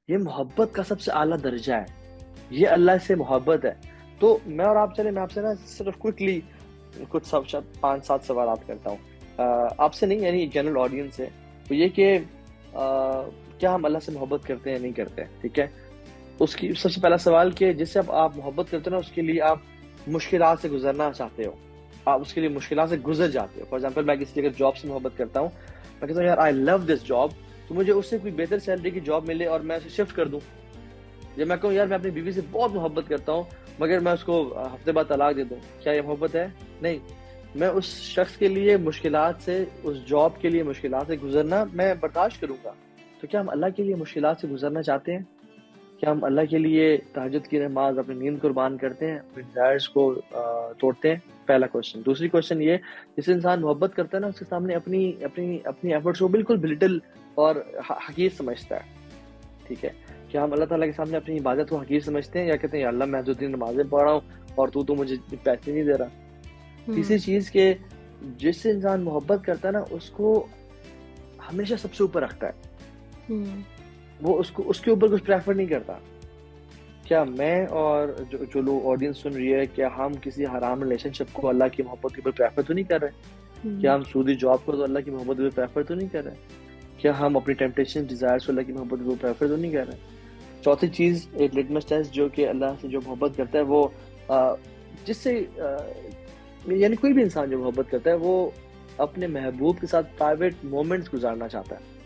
A: یہ محبت کا سب سے اعلیٰ درجہ ہے. یہ اللہ سے محبت ہے. تو میں اور آپ چلے، میں آپ سے نا صرف کوئکلی کچھ 5-7 سوالات کرتا ہوں آپ سے نہیں، یعنی جنرل آڈینس سے. وہ یہ کہ کیا ہم اللہ سے محبت کرتے ہیں نہیں کرتے؟ ٹھیک ہے. اس کی سب سے پہلا سوال کہ جس سے آپ محبت کرتے ہیں نا، اس کے لیے آپ مشکلات سے گزرنا چاہتے ہو، آپ اس کے لیے مشکلات سے گزر جاتے ہو. فار ایگزامپل میں کسی اگر جاب سے محبت کرتا ہوں، میں کہتا ہوں یار آئی لو دس جاب، تو مجھے اس سے کوئی بہتر سیلری کی جاب ملے اور میں اسے شفٹ کر دوں. یا میں کہوں یار میں اپنی بیوی سے بہت محبت کرتا ہوں مگر میں اس کو ہفتے بعد طلاق دے دوں، کیا یہ محبت ہے؟ نہیں. میں اس شخص کے لیے مشکلات سے، اس جاب کے لیے مشکلات سے گزرنا میں برداشت کروں گا. تو کیا ہم اللہ کے لیے مشکلات سے گزرنا چاہتے ہیں؟ کیا ہم اللہ کے لیے تہجد کی نماز، اپنی نیند قربان کرتے ہیں، اپنے ڈیزائرز کو توڑتے ہیں؟ پہلا کوشچن. دوسری کوشچن یہ، جس انسان محبت کرتا ہے نا، اس کے سامنے اپنی اپنی اپنی ایفرٹس کو بالکل بلٹل اور حقیر سمجھتا ہے. ٹھیک ہے. کیا ہم اللہ تعالیٰ کے سامنے اپنی عبادت کو حقیر سمجھتے ہیں، یا کہتے ہیں یا اللہ میں جو دن نمازیں پڑھ رہا ہوں اور تو مجھے پیسے نہیں دے رہا؟ تیسری چیز کہ جس سے انسان محبت کرتا ہے نا، اس کو ہمیشہ سب سے اوپر رکھتا ہے، وہ اس کے اوپر کچھ پریفر نہیں کرتا. کیا میں اور جو لوگ آڈینس سن رہی ہے، کیا ہم کسی حرام ریلیشن شپ کو اللہ کی محبت کے اوپر پریفر تو نہیں کر رہے؟ کیا ہم سودی جاب کو تو اللہ کی محبت کے اوپر پریفر تو نہیں کر رہے؟ کیا ہم اپنی ٹیمپٹیشن ڈیزائرز کو اللہ کی محبت کے اوپر پریفر تو نہیں کر رہے؟ چوتھی چیز، ایک لٹمس ٹیسٹ جو کہ اللہ سے جو محبت کرتا ہے وہ جس سے یعنی کوئی بھی انسان جو محبت کرتا ہے وہ اپنے محبوب کے ساتھ پرائیویٹ مومنٹس گزارنا چاہتا ہے.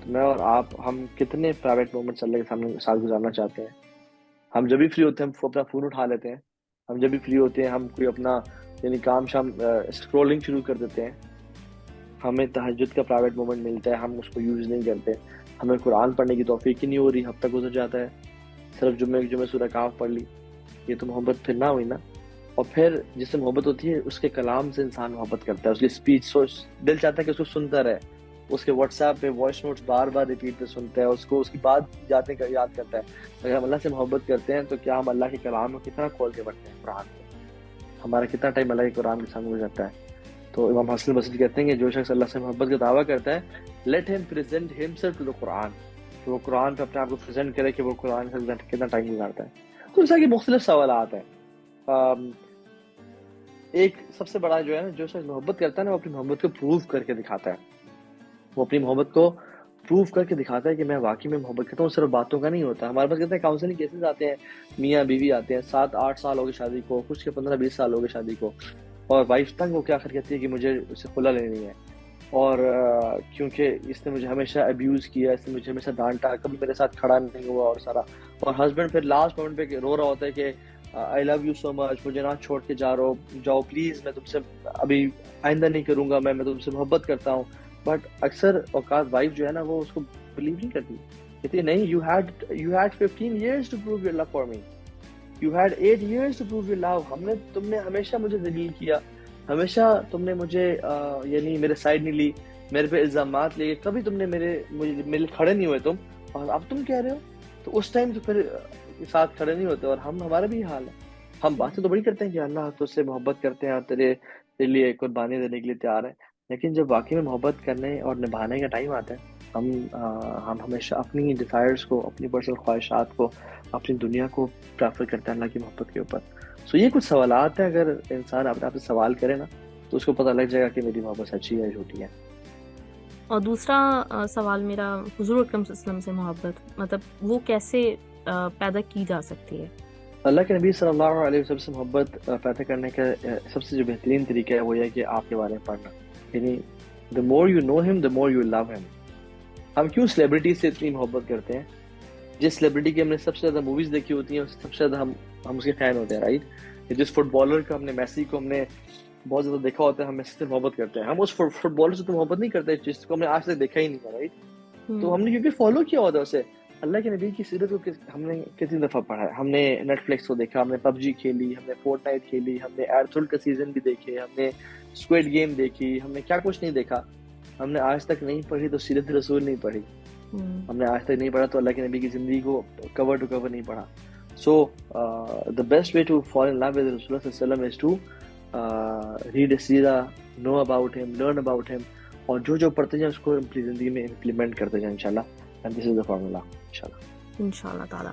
A: میں اور آپ، ہم کتنے پرائیویٹ مومنٹس اللہ کے ساتھ گزارنا چاہتے ہیں؟ ہم جب بھی فری ہوتے ہیں ہم اپنا فون اٹھا لیتے ہیں. ہم جب بھی فری ہوتے ہیں ہم کوئی اپنا یعنی کام شام اسکرولنگ شروع کر دیتے ہیں. ہمیں تہجد کا پرائیویٹ مومنٹ ملتا ہے، ہم اس کو یوز نہیں کرتے. ہمیں قرآن پڑھنے کی توفیق ہی نہیں ہو رہی، ہفتہ گزر جاتا ہے، صرف جمعے سورہ کہف پڑھ لی. یہ تو محبت پھر نہ ہوئی نا. اور پھر جس سے محبت ہوتی ہے اس کے کلام سے انسان محبت کرتا ہے، اس کی اسپیچ دل چاہتا ہے کہ اس کو سنتا رہے، اس کے واٹس ایپ پہ وائس نوٹس بار بار ریپیٹ پہ سنتا ہے، اس کو اس کی بات یاد کرتا ہے. اگر ہم اللہ سے محبت کرتے ہیں تو کیا ہم اللہ کے کلام کو کتنا کھول کے پڑھتے ہیں؟ قرآن کو ہمارا کتنا ٹائم اللہ کے قرآن کے سامنے گزرتا ہے؟ تو امام حسن بصری کہتے ہیں کہ جو شخص اللہ سے محبت کا دعویٰ کرتا ہے، لیٹ ہم پریزنٹ ہمسیلف ٹو دا قرآن، کہ وہ قرآن پہ اپنے آپ کو پریزنٹ کرے کہ وہ قرآن سے کتنا ٹائم گزارتا ہے. تو اس کے مختلف سوالات ہیں. ایک سب سے بڑا جو ہے نا، جو شخص محبت کرتا ہے نا، وہ اپنی محبت کو پروف کر کے دکھاتا ہے. وہ اپنی محبت کو پروف کر کے دکھاتا ہے کہ میں واقعی میں محبت کرتا ہوں. صرف باتوں کا نہیں ہوتا. ہمارے پاس کہتے ہیں کاؤنسلنگ کیسز آتے ہیں، میاں بیوی آتے ہیں، 7-8 سال ہو گئے شادی کو، کچھ کے 15-20 سال ہو گئے شادی کو، اور وائف تنگ ہو کے آخر کہتی ہے کہ مجھے اس سے خلا لینی ہے، اور کیونکہ اس نے مجھے ہمیشہ ابیوز کیا، اس نے مجھے ہمیشہ ڈانٹا، کبھی میرے ساتھ کھڑا نہیں ہوا اور سارا. اور ہسبینڈ پھر لاسٹ مومنٹ پہ رو رہا ہوتا ہے کہ آئی لو یو سو مچ، مجھے نہ چھوڑ کے جاؤ پلیز، میں تم سے ابھی آئندہ نہیں کروں گا، میں تم سے محبت کرتا ہوں. بٹ اکثر اوقات وائف جو ہے نا وہ اس کو بلیو نہیں کرتی، کہتی نہیں، you had 15 years to prove your love for me, you had 8 years to prove your love. تم نے ہمیشہ مجھے ذلیل کیا، ہمیشہ تم نے مجھے یعنی میرے سائڈ نہیں لی، میرے پہ الزامات لیے، کبھی تم نے میرے کھڑے نہیں ہوئے تم، اور اب تم کہہ رہے ہو. تو اس ٹائم تو پھر ساتھ کھڑے نہیں ہوتے. اور ہمارا بھی حال ہے. ہم باتیں تو بڑی کرتے ہیں کہ اللہ تو سے محبت کرتے ہیں اور تیرے لیے قربانی دینے کے لیے تیار ہیں، لیکن جب واقعی میں محبت کرنے اور نبھانے کا ٹائم آتا ہے، ہم ہمیشہ اپنی ڈیزائرز کو، اپنی پرسنل خواہشات کو، اپنی دنیا کو پریفر کرتے ہیں اللہ کی محبت کے اوپر. سو یہ کچھ سوالات ہیں، اگر انسان اپنے آپ سے سوال کرے نا تو اس کو پتہ لگ جائے گا کہ میری محبت سچی ہے جھوٹی ہے.
B: اور دوسرا سوال میرا، حضور اکرم صلی اللہ علیہ وسلم سے محبت مطلب وہ کیسے پیدا کی جا سکتی ہے؟
A: اللہ کے نبی صلی اللہ علیہ وسلم سے محبت پیدا کرنے کا سب سے جو بہترین طریقہ ہے وہ یہ کہ آپ کے بارے میں پڑھنا. یعنی the more you know him the more you love him. ہم کیوں سیلیبریٹی سے اتنی محبت کرتے ہیں؟ جس سیلیبریٹی کی ہم نے سب سے زیادہ موویز دیکھی ہوتی ہیں، سب سے زیادہ ہم اس کے فین ہوتے ہیں، رائٹ؟ جس فٹ بالر کا ہم نے میسی کو ہم نے بہت زیادہ دیکھا ہوتا ہے، ہم میسی سے محبت کرتے ہیں. ہم اس فٹ بالر سے تو محبت نہیں کرتے جس کو ہم نے آج تک دیکھا ہی نہیں تھا، رائٹ؟ تو ہم نے کیونکہ فالو کیا ہوتا ہے اسے. اللہ کے نبی کی سیرت کو ہم نے کتنی دفعہ پڑھا ہے. ہم نے نیٹ فلکس کو دیکھا، ہم نے پب جی کھیلی، ہم نے فورٹ نائٹ کھیلی، ہم نے ایرتھل کا سیزن بھی دیکھے، ہم نے اسکویڈ گیم دیکھی، ہم نے کیا کچھ نہیں دیکھا. ہم نے آج تک نہیں پڑھی تو سیرت رسول نہیں پڑھی، ہم نے آج تک نہیں پڑھا تو اللہ کے نبی کی زندگی کو کور ٹو کور نہیں پڑھا. سو the best way to fall in love with Rasulullah صلی اللہ علیہ وسلم is to read a سیرہ، know about him, learn about him، اور جو پڑھتے جائیں اس کو اپنی زندگی میں امپلیمنٹ کرتے جائیں انشاءاللہ. And this is the formula انشاءاللہ
B: تعالیٰ.